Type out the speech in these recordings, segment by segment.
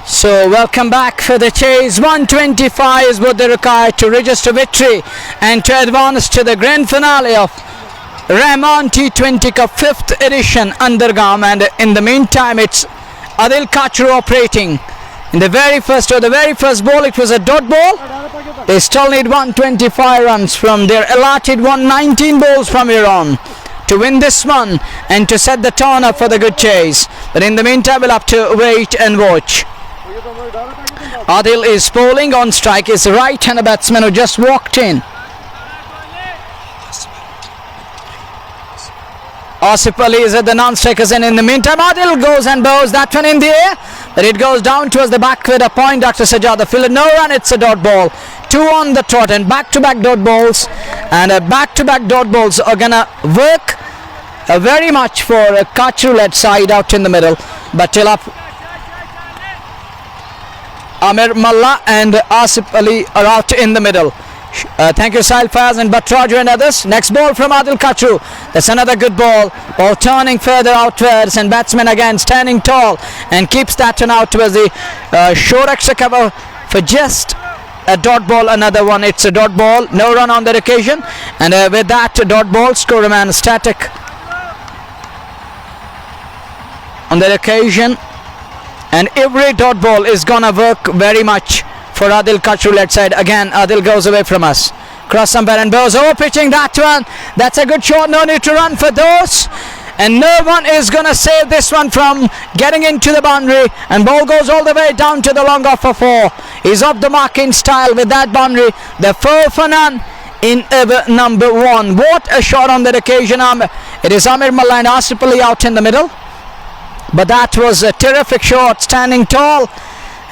So welcome back for the chase. 125 is what they require to register victory and to advance to the grand finale of Rehman T20 Cup 5th edition Andergam. And in the meantime, it's Adil Kachru operating. In the very first ball, it was a dot ball. They still need 125 runs from their allotted 119 balls from Iran to win this one and to set the tone up for the good chase. But in the meantime, we'll have to wait and watch. Adil is bowling. On strike is right-hander batsman who just walked in. Asif Ali is at the non-strikers, and in the meantime Adil goes and bows that one in the air, but it goes down towards the back with a point. Dr. Sajjad the fielder, no run, it's a dot ball. 2 on the trot and back-to-back dot balls, and back-to-back dot balls are gonna work very much for a Kachru-led side out in the middle. But till up, Amir Malla and Asif Ali are out in the middle. Thank you, Sahil Fayaz and Batraju and others. Next ball from Adil Kachru. That's another good ball. Ball turning further outwards, and batsman again standing tall and keeps that one out towards the short extra cover for just a dot ball. Another one. It's a dot ball. No run on that occasion. And with that dot ball, score remain static on that occasion. And every dot ball is gonna work very much for Adil Kachru led side. Again, Adil goes away from us. Cross umpire and bows. Oh, pitching that one. That's a good shot. No need to run for those. And no one is going to save this one from getting into the boundary. And ball goes all the way down to the long off for 4. He's off the mark in style with that boundary. The 4 for none in over number 1. What a shot on that occasion. It is Amir Malla and Asif Ali out in the middle. But that was a terrific shot. Standing tall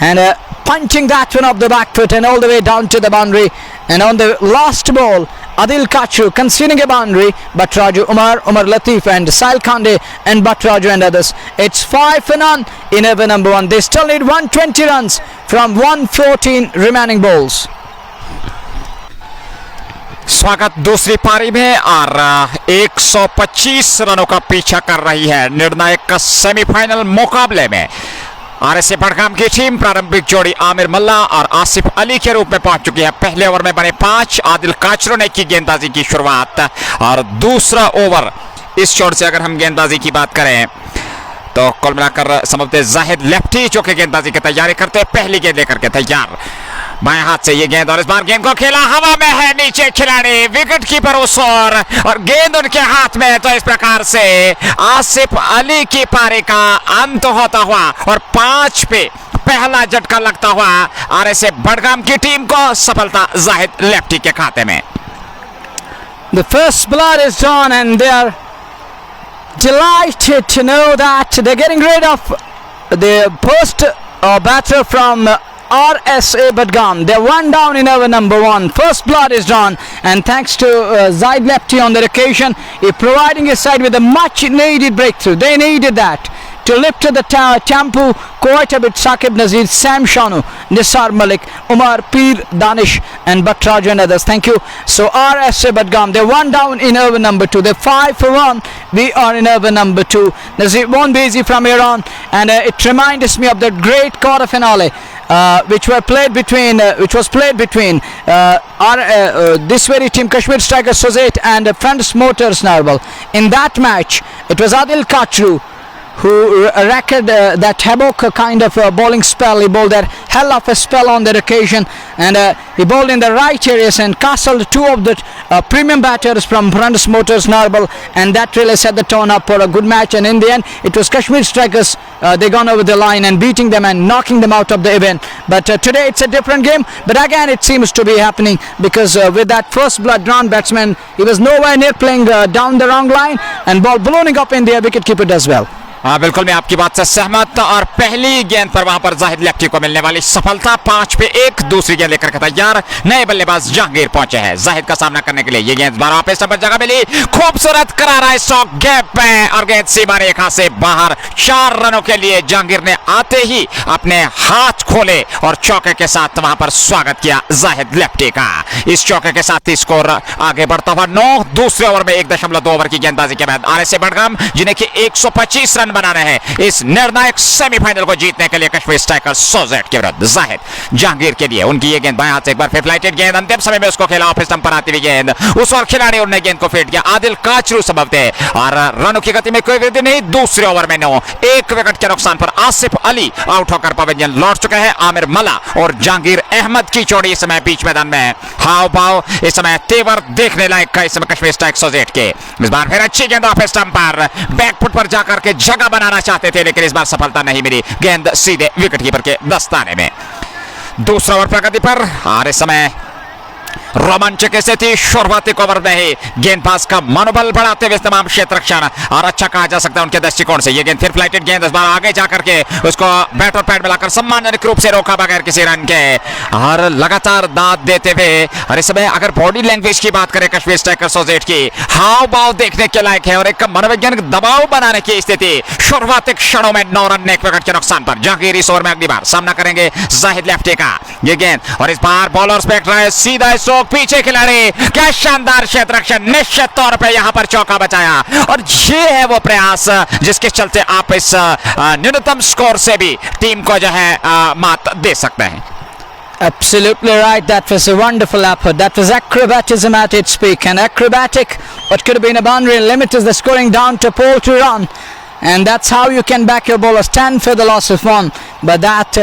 and punching that one off the back foot and all the way down to the boundary. And on the last ball, Adil Kachru conceding a boundary. Batraju, Umar Latif and Sahil Khande and Batraju and others. It's 5 for none in over number 1. They still need 120 runs from 114 remaining balls. स्वागत दूसरी पारी में और 125 रनों का पीछा कर रही है निर्णायक सेमीफाइनल मुकाबले में। आरएसए बड़गाम की टीम प्रारंभिक जोड़ी आमिर मल्ला और आसिफ अली के रूप में पहुंच चुकी है। पहले ओवर में बने 5। आदिल काचरू ने की गेंदबाजी की शुरुआत और दूसरा ओवर इस छोर से अगर हम गेंदबाजी की बात करें तो कुल मिलाकर समझते जाहिद लेफ्टी जो कि गेंदबाजी की तैयारी करते पहली गेंद लेकर के तैयार। बाएं हाथ से ये गेंद और इस बार गेंद को खेला हवा में है नीचे खिलाड़ी विकेट कीपर उस और गेंद उनके हाथ में। तो इस प्रकार से आसिफ अली की पारी का अंत होता हुआ और 5 पे पहला झटका लगता हुआ आरएसए बड़गाम की टीम को सफलता जाहिद लेफ्टी के खाते में। The first blood is drawn and they are delighted to know that they're getting rid of the post batter from RSA Budgam. They're 1 down in over number 1. First blood is drawn, and thanks to Zaid Lepti on that occasion, he providing his side with a much needed breakthrough. They needed that to lift to the tempo quite a bit. Saqib Nazir, Sam Shanu, Nisar Malik, Umar Peer, Danish and Batraju and others. Thank you. So RSA Budgam, they're 1 down in over number 2. They're 5 for 1. We are in over number 2. Nazir won't be easy from Iran, and it reminds me of the great quarter finale which was played between this very team, Kashmir Strikers Suzette and France Motors Narwal. In that match, it was Adil Kachru who racked that havoc kind of bowling spell. He bowled that hell of a spell on that occasion, and he bowled in the right areas and castled 2 of the premium batters from France Motors Narwal, and that really set the tone up for a good match. And in the end, it was Kashmir Strikers. They gone over the line and beating them and knocking them out of the event. But today it's a different game. But again, it seems to be happening because with that first blood drawn batsman, he was nowhere near playing down the wrong line, and ball ballooning up in the air. Wicket keeper does well. हाँ बिल्कुल मैं आपकी बात से सहमत। और पहली गेंद पर वहां पर जाहिद लेफ्टी को मिलने वाली सफलता 5 पे 1। दूसरी गेंद लेकर के तैयार नए बल्लेबाज जहांगीर पहुंचे हैं जाहिद का सामना करने के लिए। ये गेंद 12 पे स्टंप पर जगह मिली, खूबसूरत करारा स्ट्रोक गैप में और गेंद सीमा रेखा से बाहर। 4 रनों के लिए जहांगीर ने आते ही अपने हाथ खोले और चौके के साथ वहां पर स्वागत किया जाहिद लेफ्टी का। इस चौके के साथ ही स्कोर आगे बढ़ता हुआ 9। दूसरे ओवर में 1.2 ओवर की गेंदबाजी के बाद आरएसए बड़गाम जिन्हें कि 125 रन बनाने हैं इस निर्णायक सेमीफाइनल को जीतने के लिए कश्मीर स्ट्राइकर्स सोजेट के विरुद्ध। जाहिद जहांगीर के लिए उनकी ये गेंद बाएं हाथ से एक बार फिर फ्लाइटेड गेंद, अंतिम समय में उसको खेला ऑफ स्टंप पर आती हुई गेंद, उस और खिलाड़ी उन्होंने गेंद को फेंक दिया। आदिल काचरू सबब थे और रनों की गति में कोई वृद्धि नहीं। दूसरे ओवर में 9, 1 विकेट के नुकसान पर आसिफ अली आउट होकर पवेलियन लौट चुके हैं। आमिर मल्ला और जहांगीर अहमद की जोड़ी इस समय बीच मैदान में हाव भाव इस समय तेवर देखने लायक का इस समय कश्मीर स्ट्राइक सोजेट के। इस बार फिर अच्छी गेंद ऑफ स्टंप पर बैकफुट पर जाकर के जगह बनाना चाहते थे, लेकिन इस बार सफलता नहीं मिली। गेंद सीधे विकेटकीपर के दस्ताने में। दूसरा ओवर प्रगति पर और इस समय रोमांचक स्थिति शुरुआती ओवर में ही गेंदबाज का मनोबल बढ़ाते हुए तमाम क्षेत्र रक्षण और अच्छा कहा जा सकता है उनके दृष्टिकोण से। ये गेंद फिर फ्लाइटेड गेंद, इस बार आगे जाकर के उसको बैट और पैड मिलाकर सम्मानजनक रूप से रोका बगैर किसी रन के और लगातार दांत देते हुए। और इस समय अगर बॉडी लैंग्वेज की बात करें कश्मीर स्ट्राइकर सोजेट की, हाव भाव देखने के लायक है और एक मनोवैज्ञानिक दबाव बनाने की स्थिति। शुरुआती क्षणों में 9 रन 1 विकेट के नुकसान पर जहांगीर इस ओवर में अगली बार सामना करेंगे जाहिद लेफ्टी का। ये गेंद और इस बार बॉलर्स पे रहा है सीधा स्ट्रोक, पीछे खिलाड़ी, क्या शानदार क्षेत्र रक्षण, निश्चित तौर पे यहां पर चौका बचाया। और ये है वो प्रयास जिसके चलते आप इस न्यूनतम स्कोर से भी टीम को जो है मात दे सकते हैं। Absolutely right. That was a wonderful effort. That was acrobatism at its peak. And acrobatic, what could have been a boundary limit is the scoring down to pole to run. And that's how you can back your bowlers. 10 for the loss of 1. But that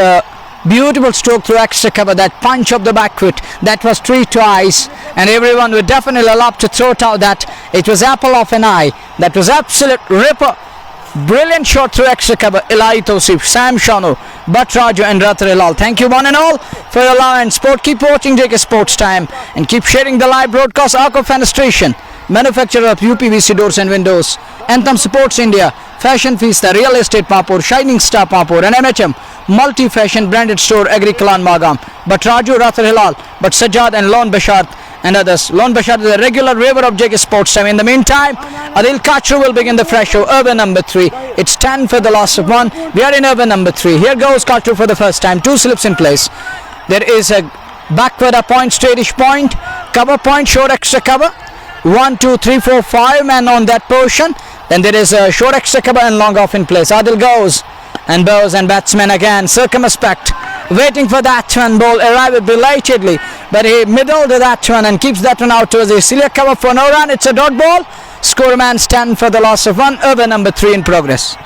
beautiful stroke through extra cover, that punch of the back foot, that was 3 twice. And everyone would definitely love to throw it out that it was apple of an eye. That was absolute ripper. Brilliant shot through extra cover. Ilahi Tosif, Sam Shano, But Raju and Rathar Hilal. Thank you one and all for your love and support. Keep watching JK Sports Time and keep sharing the live broadcast. Arco Fenestration, manufacturer of UPVC doors and windows. Anthem Supports India, Fashion Feast, Real Estate Papur, Shining Star Papur, and MHM multi-fashion branded store Agri-Kalan Magam. But Raju, Rathar Hilal, but Sajjad and Lon Bashar and others. Lon Bashar is a regular viewer of JK Sports Time. In the meantime, Adil Kachru will begin the fresh show. Urban number 3. It's 10 for the loss of 1. We are in urban number 3. Here goes Kachru for the first time. 2 slips in place. There is a backward a point, straightish point, cover point, short extra cover. 1, 2, 3, 4, 5 men on that portion. Then there is a short extra cover and long off in place. Adil goes and bows and batsmen again circumspect, waiting for that one. Ball arrived belatedly, but he middled that one and keeps that one out towards the Celia cover for no run. It's a dot ball. Score man 10 for the loss of 1. Over number 3 in progress.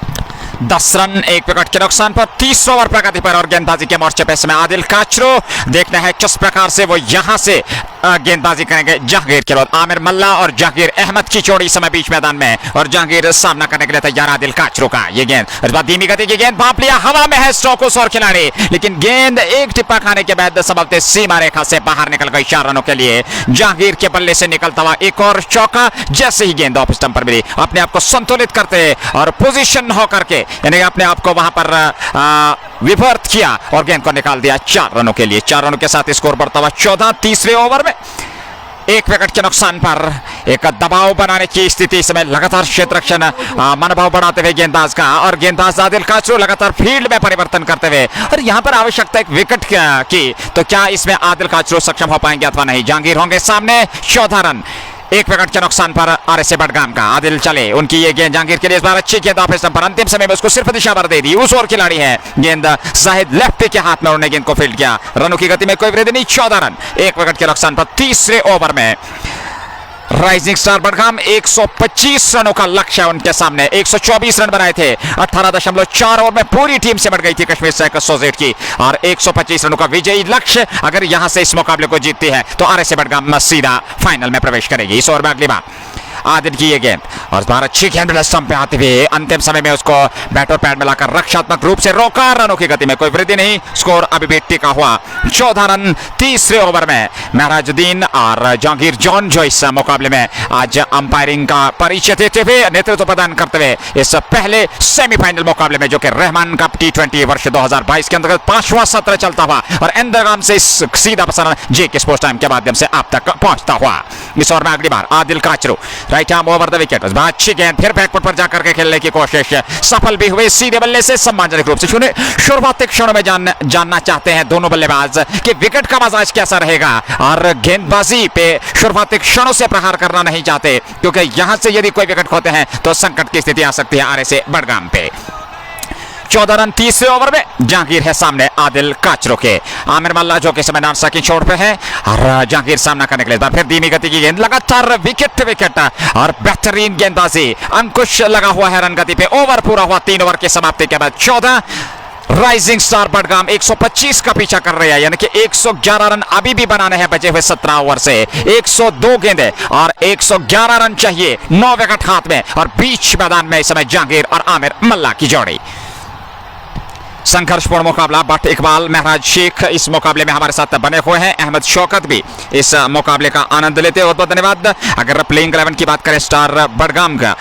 10 run 1 wicket के नुकसान पर 30 over प्रगति पर और गेंदबाजी के मोर्चे पे समय आदिल काचरो। देखना है किस प्रकार से वो यहां से गेंदबाजी करेंगे जहांगीर के बाद। आमिर मल्ला और जहांगीर अहमद की जोड़ी समय बीच मैदान में और जहांगीर सामना करने के लिए तैयार आदिल काचरो का। ये गेंद इस बार धीमी गति की गेंद, भाप लिया, हवा में है स्टोकोस और खिलाड़ी, लेकिन गेंद एक टिप्पा खाने के बाद सबब सीमा रेखा से बाहर निकल गई 4 रनों के लिए। जहांगीर के बल्ले से निकलता हुआ एक और चौका। जैसे ही गेंद ऑफ स्टंप पर मिली, अपने आप को संतुलित करते और पोजीशन होकर के यानी अपने आप को वहां पर विवर्त किया और गेंद को निकाल दिया 4 रनों के लिए। 4 रनों के साथ स्कोर बढ़ता हुआ 14। तीसरे ओवर में 1 विकेट के नुकसान पर एक दबाव बनाने की स्थिति। समय लगातार क्षेत्र रक्षण मनोभाव बढ़ाते हुए गेंदबाज का और गेंदबाज आदिल काचरू लगातार फील्ड में परिवर्तन करते हुए और यहां पर आवश्यकता एक विकेट की, तो क्या इसमें आदिल काचरू सक्षम हो पाएंगे अथवा नहीं। जहांगीर होंगे सामने। 14 रन 1 विकेट के नुकसान पर स्टार बडगाम का। आदिल चले, उनकी ये गेंद जहांगीर के लिए इस बार अच्छी गेंद ऑफ स्टंप पर, अंतिम समय में उसको सिर्फ दिशा भर दे दी। उस और खिलाड़ी है गेंद शाहिद लेफ्टी के हाथ में, उन्होंने गेंद को फील्ड किया। रनों की गति में कोई वृद्धि नहीं। 14 रन 1 विकेट के नुकसान पर तीसरे ओवर में राइजिंग स्टार बडगाम 125 रनों का लक्ष्य उनके सामने। 124 रन बनाए थे। 18.4 ओवर में पूरी टीम से बढ़ गई थी कश्मीर स्ट्राइकर्स सोजेट की और 125 रनों का विजयी लक्ष्य। अगर यहां से इस मुकाबले को जीतती है तो आरएसए बडगाम सीधा फाइनल में प्रवेश करेगी। इस ओवर में अगली बार आदिल की ये गेंद और इस बार अच्छी गेंद स्टंप पे आते हुए अंतिम समय में उसको बैट और पैड मिलाकर रक्षात्मक रूप से रोका। रनों की गति में कोई वृद्धि नहीं। स्कोर अभी भी टिका हुआ 14 रन तीसरे ओवर में। महराजुद्दीन और जहांगीर जॉन जो इस मुकाबले में आज अंपायरिंग का परिचय देते हुए नेतृत्व प्रदान करते हुए इस पहले सेमीफाइनल मुकाबले में जो कि रहमान कप T20 वर्ष 2022 के अंतर्गत 5वां सत्र चलता हुआ और अंडरगाम से सीधा प्रसारण जेके स्पोर्ट्स टाइम के माध्यम से आप तक पहुंचता हुआ। इस ओवर में अगली बार Adil Kachru right arm over the wicket. अच्छी गेंद फिर बैकफुट पर जाकर के खेलने की कोशिश, सफल भी हुए सीधे बल्ले से सम्मानजनक रूप से। शुरुआती क्षणों में जानना चाहते हैं दोनों बल्लेबाज कि विकेट का मजाज कैसा रहेगा, और गेंदबाजी पे शुरुआती क्षणों से प्रहार करना नहीं चाहते, क्योंकि यहां से यदि कोई विकेट खोते हैं तो संकट की स्थिति आ सकती है RSA बडगाम पे। 14 रन तीसरे ओवर में। जहांगीर है सामने आदिल काचरो के। आमिर मल्ला जो कि समय नानसा की छोड़ पे है, और जहांगीर सामना करने के लिए फिर धीमी गति की गेंद, लगातार विकेट और बेहतरीन गेंदबाजी। अंकुश लगा हुआ है रन गति पे। ओवर पूरा हुआ 3 ओवर की समाप्ति के बाद। 14 राइजिंग स्टार बडगाम 125 का पीछा कर रही है, यानी कि 111 रन अभी भी बनाने हैं बचे हुए 17 ओवर से। 102 गेंदें और 111 रन चाहिए, 9 विकेट हाथ में, और बीच मैदान में इस समय जहांगीर और आमिर मल्ला की जोड़ी। संघर्षपूर्ण मुकाबला। बट इकबाल, महराज शेख इस मुकाबले में हमारे साथ बने हुए हैं। अहमद शौकत भी इस मुकाबले का आनंद लेते हैं। बहुत बहुत धन्यवाद। अगर प्लेइंग 11 की बात करें स्टार बडगाम का,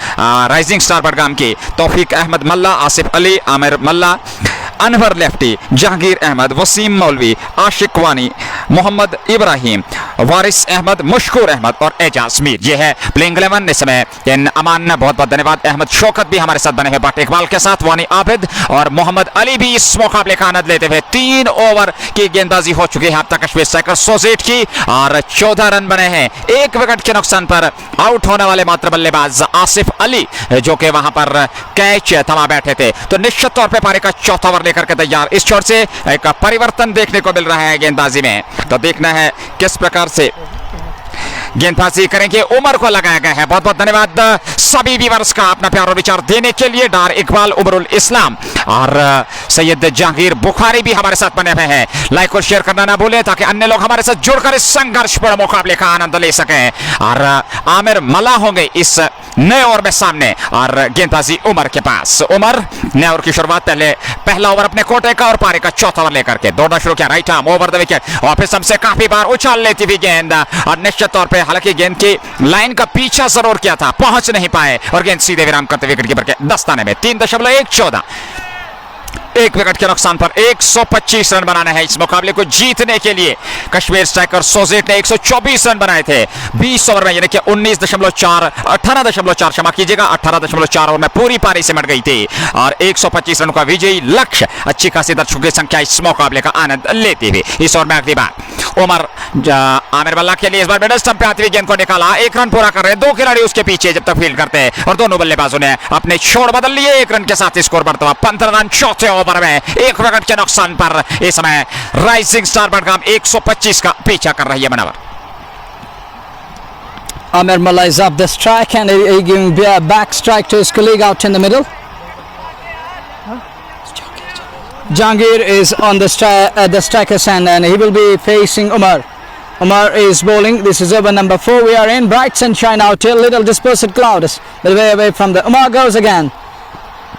राइजिंग स्टार बडगाम की, तौफीक अहमद मल्ला, आसिफ अली, आमिर मल्ला, अनवर लेफ्टी, जहांगीर अहमद, वसीम मौलवी, आशिक वानी, मोहम्मद इब्राहिम, वारिस अहमद, मुशकूर अहमद और एजाज मीर। ये है प्लेइंग 11 इस समय। अमान, बहुत बहुत धन्यवाद। अहमद शौकत भी हमारे साथ बने हुए बट इकबाल के साथ। वानी आबिद और मोहम्मद अली भी इस मुकाबले का आनंद लेते हुए। 3 ओवर की गेंदबाजी हो चुकी है अब तक कश्मीर स्ट्राइकर सोजेट की, और 14 रन बने हैं। 1 विकेट के नुकसान पर आउट होने वाले मात्र बल्लेबाज आसिफ अली, जो कि वहां पर कैच थमा बैठे थे। तो निश्चित तौर पर पारी का चौथा ओवर लेकर के तैयार। इस छोर से एक परिवर्तन देखने को मिल रहा है गेंदबाजी में, तो देखना है किस प्रकार से गेंदबाजी करेंगे। उमर को लगाया गया है। बहुत बहुत धन्यवाद सभी व्यूअर्स का अपना प्यार और विचार देने के लिए। डार इकबाल, उमरुल इस्लाम और सैयद जहांगीर बुखारी भी हमारे साथ बने हुए हैं। लाइक और शेयर करना ना भूलें ताकि अन्य लोग हमारे साथ जुड़कर इस संघर्षपूर्ण मुकाबले का आनंद ले सकें। और आमिर मल्ला होंगे इस नए ओवर में सामने, और गेंदबाजी उमर के पास। उमर नए ओवर की शुरुआत, पहला ओवर अपने कोटे का और पारी का चौथा ओवर लेकर के दौड़ना शुरू किया। Right arm over the wicket, और फिर सबसे काफी बार उछाल लेती हुई गेंद, और निश्चित तौर पर हालांकि गेंद की लाइन का पीछा जरूर किया था, पहुंच नहीं पाए, और गेंद सीधे विराम करते विकेट कीपर के दस्ताने में। 3.114, 1 विकेट के नुकसान पर 125 रन बनाने हैं इस मुकाबले को जीतने के लिए। कश्मीर स्ट्राइकर सोजेट ने 124 रन बनाए थे 20 ओवर में, यानी कि 18.4 क्षमा कीजिएगा, 18.4 ओवर में पूरी पारी सिमट गई थी, और 125 रन का विजयी लक्ष्य। अच्छी खासी दर्शकों की संख्या इस मुकाबले का आनंद लेती हुई। इस ओवर में अगली बार उमर आमिर मल्ला के लिए इस बार मिडल स्टंप पे आती हुई गेंद को निकाला। 1 रन पूरा कर रहे हैं, 2 खिलाड़ी उसके पीछे जब तक फील्ड करते हैं, और दोनों बल्लेबाजों ने अपने छोड़ बदल लिए। 1 रन के साथ स्कोर बढ़ता हुआ 15 रन चौथे ओवर में 1 विकेट के नुकसान पर इस समय राइजिंग स्टार बडगाम 125 का पीछा कर रही है। Manwar Amir Malla is up the strike and he giving back strike to his colleague out in the middle. Jahangir is on the striker's end and he will be facing Umar. Umar is bowling. This is over number 4. We are in bright sunshine out here. Little dispersed clouds, but way away from the. Umar goes again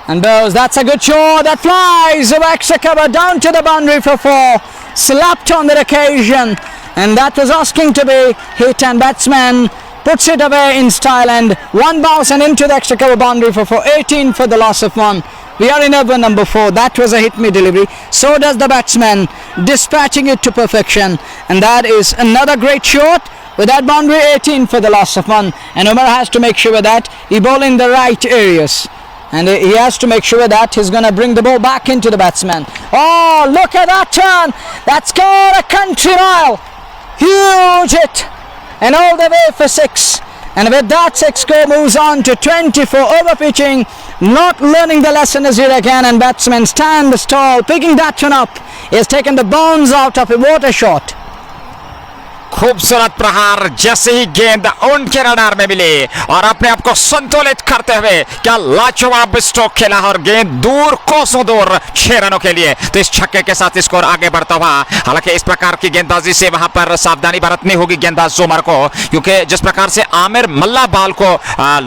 and bows. That's a good shot. That flies over extra cover down to the boundary for 4. Slapped on that occasion, and that was asking to be hit. And batsman puts it away in style, and one bounce and into the extra cover boundary for 4. 18 for the loss of 1. We are in over number 4. That was a hit me delivery. So does the batsman, dispatching it to perfection, and that is another great shot with that boundary. 18 for the loss of 1, and Umar has to make sure that he bowl in the right areas, and he has to make sure that he's going to bring the ball back into the batsman. Oh, look at that turn. That's got a country mile. Huge hit, and all the way for 6. And with that, 6 score moves on to 24. Over pitching, not learning the lesson as yet again, and batsman stands tall, picking that one up. He has taken the bounce out of it. What a shot. खूबसूरत प्रहार, जैसे ही गेंद उनके radar में मिली और अपने आप को संतुलित करते हुए क्या लाजवाब स्ट्रोक खेला, और गेंद दूर कोसों दूर 6 रनों के लिए। तो इस छक्के के साथ स्कोर आगे बढ़ता हुआ। हालांकि इस प्रकार की गेंदबाजी से वहां पर सावधानी बरतनी होगी गेंदबाज उमर को, क्योंकि जिस प्रकार से आमिर मल्ला बॉल को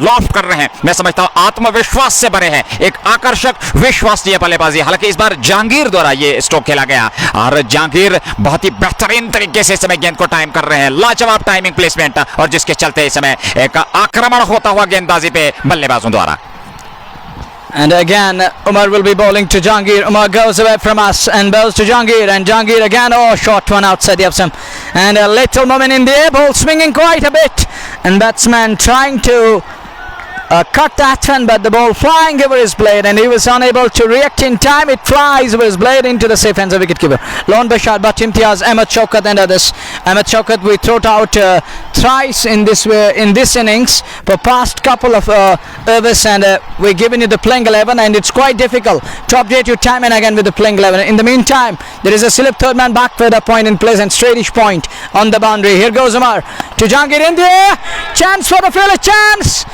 लॉफ्ट कर रहे हैं, मैं समझता हूं आत्मविश्वास से भरे हैं, एक आकर्षक विश्वसनीय बल्लेबाजी। हालांकि इस बार जहांगीर द्वारा ये स्ट्रोक खेला गया, और जहांगीर बहुत ही बेहतरीन तरीके से इस समय गेंद को टाइम कर रहे हैं, लाजवाब टाइमिंग प्लेसमेंट, और जिसके चलते इस समय एक आक्रमण होता हुआ गेंदबाजी पे बल्लेबाजों द्वारा। And again, Umar will be bowling to Jahangir. Umar goes away from us and bowls to Jahangir. And Jahangir again, oh, short one outside the upsum. And a little moment in the air, ball swinging quite a bit. And batsman trying to cut that one, but the ball flying over his blade, and he was unable to react in time. It flies over his blade into the safe hands of wicketkeeper Lone Bashar, but Imtiaz, Ahmed Shaukat and others. Ahmed Shaukat we thrown out thrice in this innings for past couple of overs, and we're giving you the playing 11, and it's quite difficult to update you time and again with the playing 11. In the meantime, there is a slip third man back with a point in place and straightish point on the boundary. Here goes Umar to Jahangir in the air, chance for the fielder, chance,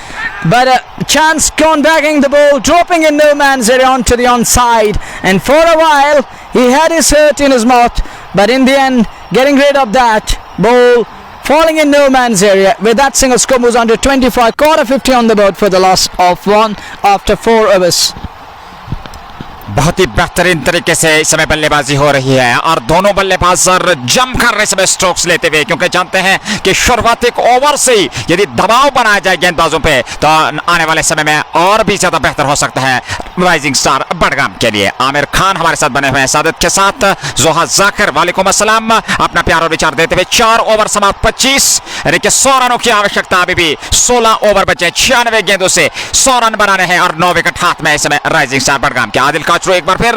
but chance gone bagging the ball, dropping in no man's area onto the onside, and for a while he had his hurt in his mouth, but in the end getting rid of that ball, falling in no man's area. With that, single score moves on to 25, quarter 50 on the board for the loss of 1 after 4 overs. बहुत ही बेहतरीन तरीके से इस समय बल्लेबाजी हो रही है और दोनों बल्लेबाज जमकर इस समय स्ट्रोक्स लेते हुए, क्योंकि जानते हैं कि शुरुआती ओवर से ही यदि दबाव बनाया जाए गेंदबाजों पे तो आने वाले समय में और भी ज्यादा बेहतर हो सकता है राइजिंग स्टार बडगाम के लिए। आमिर खान हमारे साथ बने हुए हैं सादत के साथ, जोहा जाकिर वालेकुम अस्सलाम, अपना प्यार और विचार देते हुए 4 ओवर समाप्त 25 यानी कि 100 रनों की आवश्यकता, अभी भी 16 ओवर बचे, 96 गेंदों से 100 रन बनाने हैं और 9 विकेट हाथ में इस समय राइजिंग स्टार बडगाम के। आदिल काचरू एक बार फिर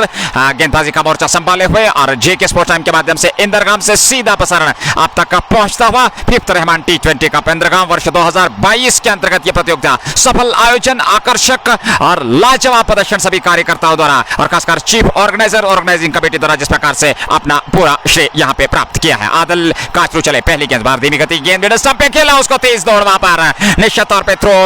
गेंदबाजी का मोर्चा संभाले हुए और जेके स्पोर्ट्स टाइम के माध्यम से इंदरगाम से सीधा प्रसारण आप तक का पहुंचता हुआ। 5th रहमान टी20 कप इंदरगाम वर्ष 2022 के अंतर्गत यह प्रतियोगिता सफल आयोजन, आकर्षक और लाजवाब प्रदर्शन सभी कार्यकर्ताओं द्वारा और खासकर चीफ ऑर्गेनाइजर ऑर्गेनाइजिंग कमेटी द्वारा जिस प्रकार से अपना पूरा श्रेय यहां पे प्राप्त किया है। आदिल काचरू चले पहली गेंदबाज, धीमी गति गेंद मिडल स्टंप पे खेला, उसको तेज दौड़ वहां पर निश्चित तौर पे थ्रो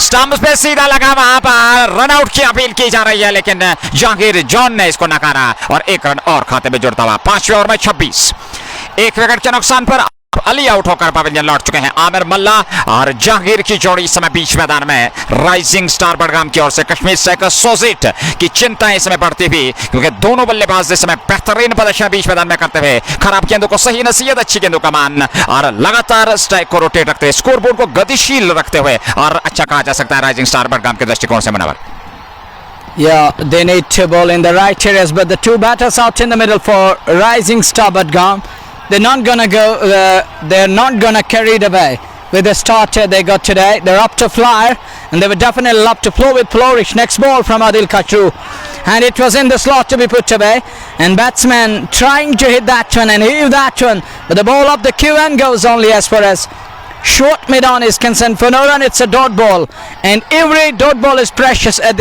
स्टंप पे सीधा लगा, वहां पर रन आउट की अपील की जा रही है, लेकिन जहांगीर जॉन ने इसको नकारा और 1 रन और खाते में जुड़ता हुआ। 5वें ओवर में 26, 1 विकेट के नुकसान पर अली आउट होकर पवेलियन लौट चुके हैं। आमिर मल्ला और जहांगीर की जोड़ी इस समय बीच मैदान में राइजिंग स्टार बडगाम की ओर से कश्मीर स्ट्राइकर सोजिट की चिंता इस समय बढ़ती हुई, क्योंकि दोनों बल्लेबाज इस समय बेहतरीन प्रदर्शन बीच मैदान में करते हुए खराब गेंदों को सही नसीहत, अच्छी गेंदों का मान और लगातार स्ट्राइक को रोटेट रखते हुए, स्कोरबोर्ड को गतिशील रखते हुए और अच्छा कहा जा सकता है राइजिंग स्टार बडगाम के दृष्टिकोण से। Munawwar, Yeah, they need to bowl in the right areas, but the two batters out in the middle for Rising Star Budgam, they're not gonna go. They're not gonna carry it away with the starter they got today. They're up to flyer, and they were definitely up to flow with flourish. Next ball from Adil Kachru, and it was in the slot to be put away. And batsman trying to hit that one and heave that one, but the ball up the QN goes only as far as short mid on is concerned. For no run, it's a dot ball, and every dot ball is precious at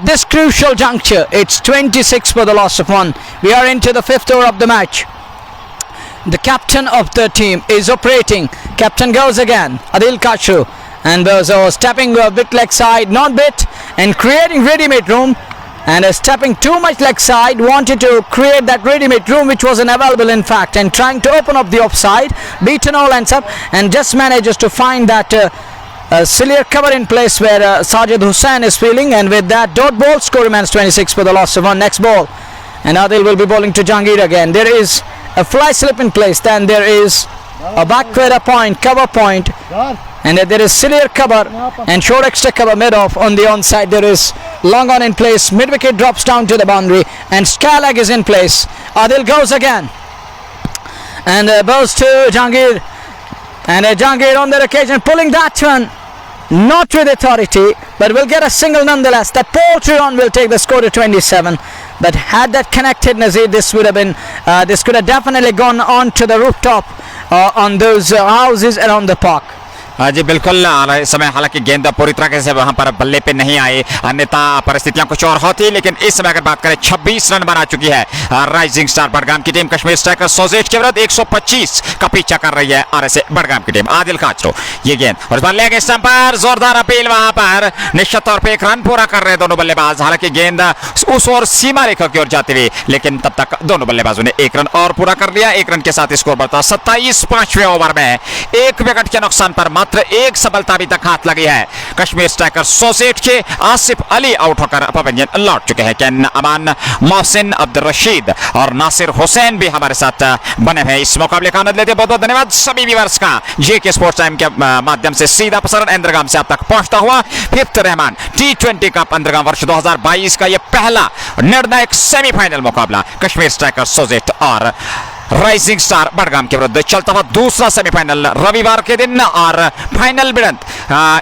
this crucial juncture. It's 26 for the loss of 1. We are into the 5th over of the match. The captain of the team is operating. Captain goes again, Adil Kachru, and Bozo stepping a bit leg side, not bit, and creating ready-made room, and stepping too much leg side, wanted to create that ready-made room which wasn't available in fact, and trying to open up the offside, beaten all ends up, and just manages to find that Sillier cover in place where Sajid Hussain is feeling, and with that dot ball, score remains 26 for the loss of 1. Next ball, and Adil will be bowling to Jahangir again. There is a fly slip in place, then there is a backward point, cover point, and there is Sillier cover and short extra cover mid off on the onside. There is long on in place, mid wicket drops down to the boundary, and Skylag is in place. Adil goes again and bowls to Jahangir, and Jahangir on that occasion pulling that one, not with authority, but will get a single nonetheless. That poultry on will take the score to 27. But had that connected Nazir, this would have been, this could have definitely gone on to the rooftop on those houses around the park. जी बिल्कुल, इस समय हालांकि गेंद पूरी तरह से वहां पर बल्ले पे नहीं आई, अन्यथा परिस्थितियां कुछ और होती, लेकिन इस समय अगर बात करें 26 रन बना चुकी है राइजिंग स्टार बडगाम की टीम। कश्मीर स्ट्राइकर सोजेट के विरुद्ध 125 का पीछा कर रही है आरएसए बडगाम की टीम। आदिल काचरू ये गेंद और इस बार लेग स्टंप पर जोरदार अपील, वहां पर निश्चित तौर पर 1 रन पूरा कर रहे हैं दोनों बल्लेबाज। हालांकि गेंद उस ओर सीमा रेखा की ओर जाती हुई, लेकिन तब तक दोनों बल्लेबाजों ने 1 रन और पूरा कर लिया। 1 रन के साथ स्कोर बढ़ता 27। 5वें ओवर में 1 विकेट के नुकसान पर मात्र मात्र एक सफलता अभी तक हाथ लगी है कश्मीर स्ट्राइकर सोसेट के। आसिफ अली आउट होकर पवेलियन लौट चुके हैं। कैन अमान, मोहसिन, अब्दुल रशीद और नासिर हुसैन भी हमारे साथ बने हैं इस मुकाबले का आनंद लेते। बहुत बहुत धन्यवाद सभी व्यूअर्स का। जेके स्पोर्ट्स टाइम के माध्यम से सीधा प्रसारण अंदरगाम से आप तक पहुंचता हुआ। फिफ्थ रहमान T20 कप अंदरगाम वर्ष 2022 का यह पहला निर्णायक सेमीफाइनल मुकाबला कश्मीर स्ट्राइकर सोसेट और राइजिंग स्टार बडगाम के विरुद्ध चलता हुआ दूसरा सेमीफाइनल रविवार के दिन। और फाइनल भिड़ंत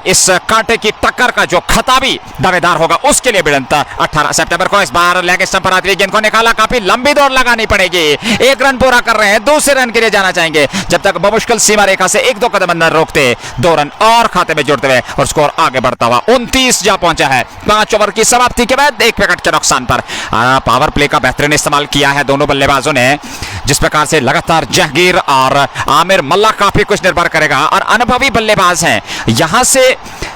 इस कांटे की टक्कर का जो खिताबी दावेदार होगा उसके लिए भिड़ंत 18 सितंबर को। इस बार लेग स्टंप पर आती हुई गेंद को निकाला, काफी लंबी दौड़ लगानी पड़ेगी। एक रन पूरा कर रहे हैं, दूसरे रन के लिए जाना चाहेंगे जब तक बमुश्किल सीमा रेखा से एक दो कदम अंदर रोकते। 2 रन और खाते में जुड़ते हुए और स्कोर आगे बढ़ता हुआ 29 जा पहुंचा है। 5 ओवर की समाप्ति के बाद 1 विकेट के नुकसान पर पावर प्ले का बेहतरीन इस्तेमाल किया है दोनों बल्लेबाजों ने, जिस प्रकार से लगातार जहांगीर और आमिर मल्ला काफी कुछ निर्भर करेगा और अनुभवी बल्लेबाज हैं। यहां से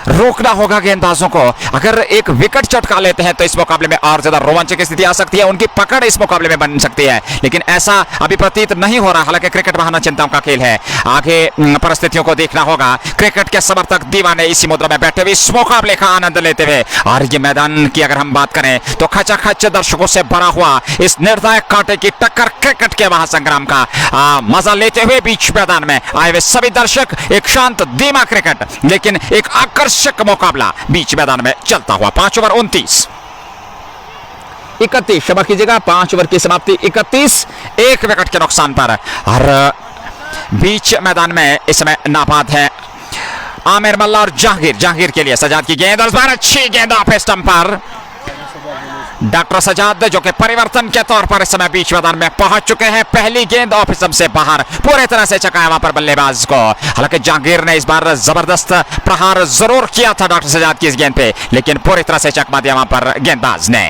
रोकना होगा गेंदबाजों को। अगर एक विकेट चटका लेते हैं तो इस मुकाबले में और ज्यादा रोमांचक स्थिति आ सकती है, उनकी पकड़ इस मुकाबले में बन सकती है, लेकिन ऐसा अभी प्रतीत नहीं हो रहा। हालांकि क्रिकेट बहाना चिंताओं का खेल है, आगे परिस्थितियों को देखना होगा। क्रिकेट के समर्थक दीवाने इसी मुद्रा में बैठे हुए इस मुकाबले का आनंद लेते हुए, और ये मैदान की अगर हम बात करें तो खचाखच दर्शकों से भरा हुआ इस निर्णायक कांटे की टक्कर क्रिकेट के महासंग्राम का मजा लेते हुए बीच मैदान में आए हुए सभी दर्शक। एक शांत धीमा क्रिकेट लेकिन एक आकर्षक मुकाबला बीच मैदान में चलता हुआ। 5 ओवर 29 31 क्षमा कीजिएगा, 5 ओवर की समाप्ति 31, 1 विकेट के नुकसान पर। और बीच मैदान में इस समय नाबाद है आमिर मल्ला और जहांगीर के लिए सजाद की गेंद और इस बार अच्छी गेंद ऑफ स्टंप पर। डॉक्टर सजाद जो कि परिवर्तन के तौर पर इस समय बीच मैदान में पहुंच चुके हैं। पहली गेंद ऑफ स्टंप से बाहर पूरे तरह से चकाया वहां पर बल्लेबाज को। हालांकि जहांगीर ने इस बार जबरदस्त प्रहार जरूर किया था डॉक्टर सजाद की इस गेंद पे, लेकिन पूरी तरह से चकमा दिया वहां पर गेंदबाज ने।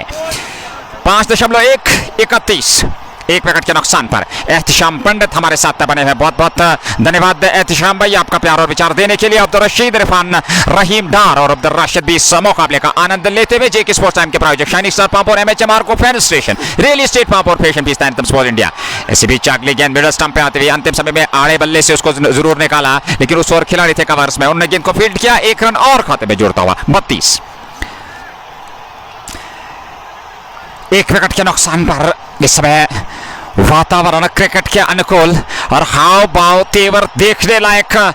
5.1 31, 1 विकेट के नुकसान पर। एहतिशाम पंडित हमारे साथ बने हैं, बहुत बहुत धन्यवाद एहतिशाम भाई आपका प्यार और विचार देने के लिए। अब्दुल रशीद, इरफान, रहीम डार और अब्दुल राशिद भी इस मुकाबले का आनंद लेते हुए। जेके स्पोर्ट्स टाइम के प्रायोजक शाइनिंग स्टार पांपोर, एमएचएमआर को fan station, real estate Pampore, fashion piece anthem sport India. ऐसी भी अगली गेंद मिडल स्टंप पे आते हुए अंतिम समय में आड़े बल्ले से उसको जरूर निकाला, लेकिन उस ओर खिलाड़ी थे कवर्स में, उन्होंने गेंद को फील्ड किया। 1 रन और खाते में जोड़ता हुआ 32, 1 विकेट के नुकसान पर। इस समय वातावरण क्रिकेट के अनुकूल और हाव भाव तेवर देखने लायक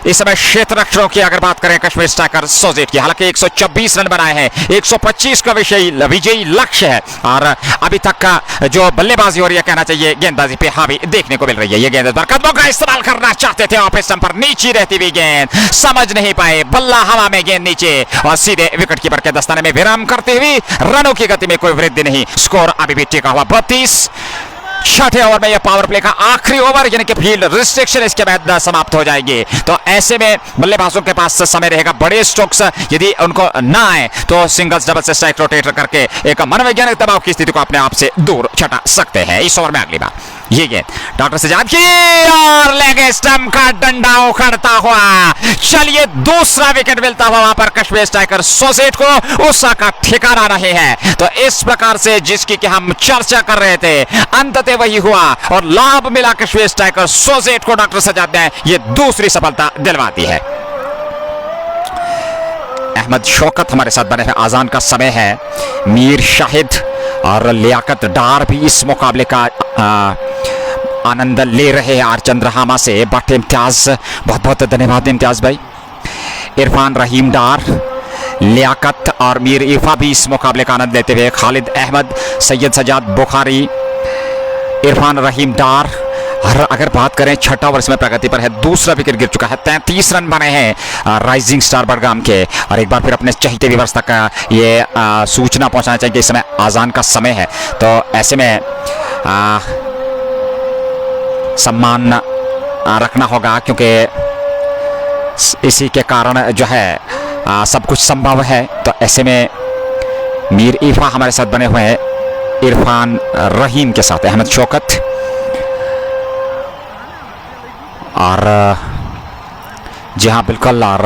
इस समय क्षेत्र रक्षकों की अगर बात करें कश्मीर स्ट्राइकर सोसेट की। हालांकि 124 रन बनाए हैं, 125 का विजयी लक्ष्य है और अभी तक का जो बल्लेबाजी हो रही है कहना चाहिए गेंदबाजी पे हावी देखने को मिल रही है। ये गेंद पर कदमों का इस्तेमाल करना चाहते थे ऑफ स्टंप पर, नीचे रहती हुई गेंद समझ नहीं पाए, बल्ला हवा में गेंद नीचे और सीधे विकेट कीपर के दस्ताने में विराम करते हुए रनों की गति में कोई वृद्धि नहीं। स्कोर अभी भी टिका हुआ 32। 6ठे ओवर में यह पावर प्ले का आखिरी ओवर यानी कि फील्ड रिस्ट्रिक्शन इसके बाद समाप्त हो जाएगी, तो ऐसे में बल्लेबाजों के पास समय रहेगा। बड़े स्ट्रोक्स यदि उनको ना आए तो सिंगल्स डबल से स्ट्राइक रोटेट करके एक मनोवैज्ञानिक दबाव की स्थिति को अपने आप से दूर छटा सकते हैं। इस ओवर में अगली बार ये गेंद डॉक्टर सजाद की और लेग स्टंप का डंडा उखड़ता हुआ। चलिए दूसरा विकेट मिलता हुआ वहां पर कश्मीर स्ट्राइकर सोसेट को, उसका का ठिकाना नहीं है। तो इस प्रकार से जिसकी कि हम चर्चा कर रहे थे अंततः वही हुआ और लाभ मिला कश्मीर स्ट्राइकर सोसेट को। डॉक्टर सजाद ने यह दूसरी सफलता दिलवाती है। अहमद शौकत हमारे साथ बने हैं, आजान का समय है। मीर शाहिद और लियाकत डार भी इस मुकाबले का आनंद ले रहे हैं। आर चंद्रहामा से बट इम्तियाज, बहुत बहुत धन्यवाद इम्तियाज भाई। इरफान, रहीम डार, लियाकत और मीर इरफा भी इस मुकाबले का आनंद लेते हुए। खालिद अहमद, सैयद सजाद बुखारी, इरफान, रहीम डार। और अगर बात करें छठा ओवर इसमें प्रगति पर है, दूसरा विकेट गिर चुका है। 33 रन बने हैं राइजिंग स्टार बडगाम के। और एक बार फिर अपने चहीते व्यूअर्स तक ये सूचना पहुंचाना चाहिए कि इस समय आजान का समय है, तो ऐसे में सम्मान रखना होगा क्योंकि इसी के कारण जो है सब कुछ संभव है। तो ऐसे में मीर इरफा हमारे साथ बने हुए हैं, इरफान, रहीम के साथ अहमद शौकत और जी हाँ बिल्कुल। और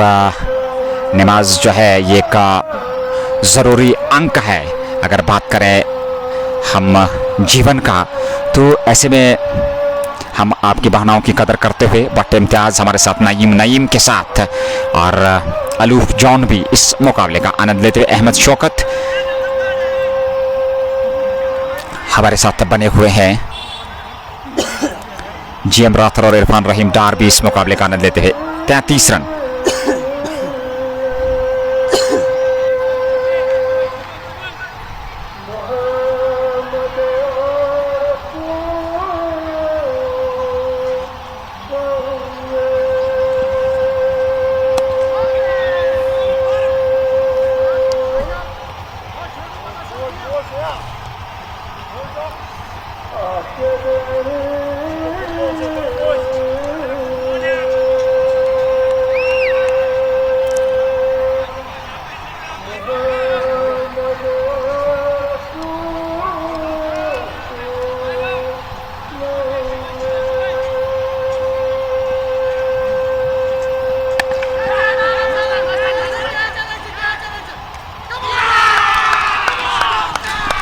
नमाज जो है ये एक ज़रूरी अंक है अगर बात करें हम जीवन का, तो ऐसे में हम आपकी भावनाओं की कदर करते हुए बट इम्तियाज हमारे साथ नईम के साथ और अलूफ जॉन भी इस मुकाबले का आनंद लेते हुए अहमद शौकत हमारे साथ बने हुए हैं। जीएम राथर और इरफान रहीम डार भी इस मुकाबले का आनंद लेते हुए 33 रन।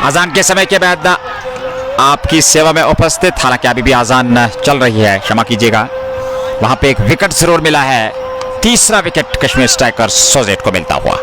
अजान के समय के बाद आपकी सेवा में उपस्थित, हालांकि अभी भी अजान चल रही है, क्षमा कीजिएगा। वहां पे एक विकेट जरूर मिला है, तीसरा विकेट कश्मीर स्ट्राइकर्स सोजेट को मिलता हुआ।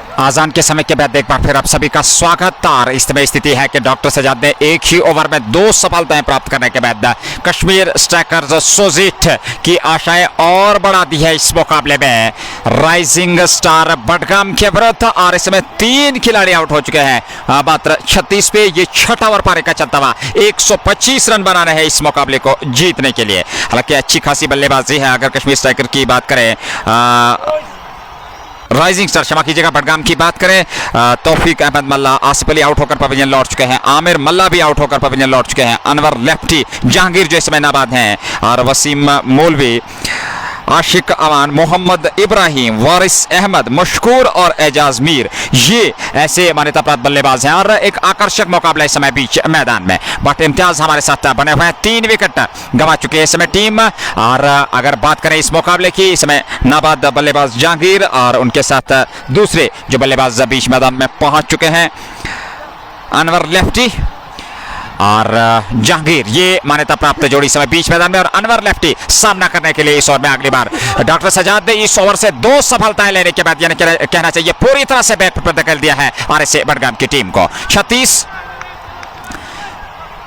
आजान के समय के बाद एक बार फिर आप सभी का स्वागत। और इस समय स्थिति है कि डॉक्टर सजाद ने एक ही ओवर में 2 सफलताएं प्राप्त करने के बाद कश्मीर स्ट्राइकर्स सोजिट की आशाएं और बढ़ा दी है इस मुकाबले में राइजिंग स्टार बडगाम के विरुद्ध। और इस समय 3 खिलाड़ी आउट हो चुके हैं मात्र 36 पे। ये छठा ओवर पारी का चलता हुआ 125 रन बनाने हैं इस मुकाबले को जीतने के लिए। हालांकि अच्छी खासी बल्लेबाजी है अगर कश्मीर स्ट्राइकर की बात करें। राइजिंग स्टार, क्षमा कीजिएगा, बडगाम की बात करें, तौफीक अहमद मल्ला, आसिफ अली आउट होकर पवेलियन लौट चुके हैं, आमिर मल्ला भी आउट होकर पवेलियन लौट चुके हैं, अनवर लेफ्टी, जहांगीर जो इस समय नाबाद हैं, और वसीम मौलवी, आशिक अवान, मोहम्मद इब्राहिम, वारिस अहमद, मशकूर और एजाज मीर, ये ऐसे मान्यता प्राप्त बल्लेबाज हैं। और एक आकर्षक मुकाबला इस समय बीच मैदान में। बट इम्तियाज हमारे साथ बने हुए हैं, 3 विकेट गंवा चुके हैं इस समय टीम। और अगर बात करें इस मुकाबले की, इस समय नाबाद बल्लेबाज जहांगीर और उनके साथ दूसरे जो बल्लेबाज बीच मैदान में पहुंच चुके हैं, अनवर लेफ्टी और जहांगीर, ये मान्यता प्राप्त जोड़ी समय बीच मैदान में। और अनवर लेफ्टी सामना करने के लिए इस ओवर में अगली बार डॉक्टर सजाद ने इस ओवर से 2 सफलताएं लेने के बाद, यानी कहना चाहिए पूरी तरह से बैट पर धकेल दिया है आरएसए बडगाम की टीम को। 36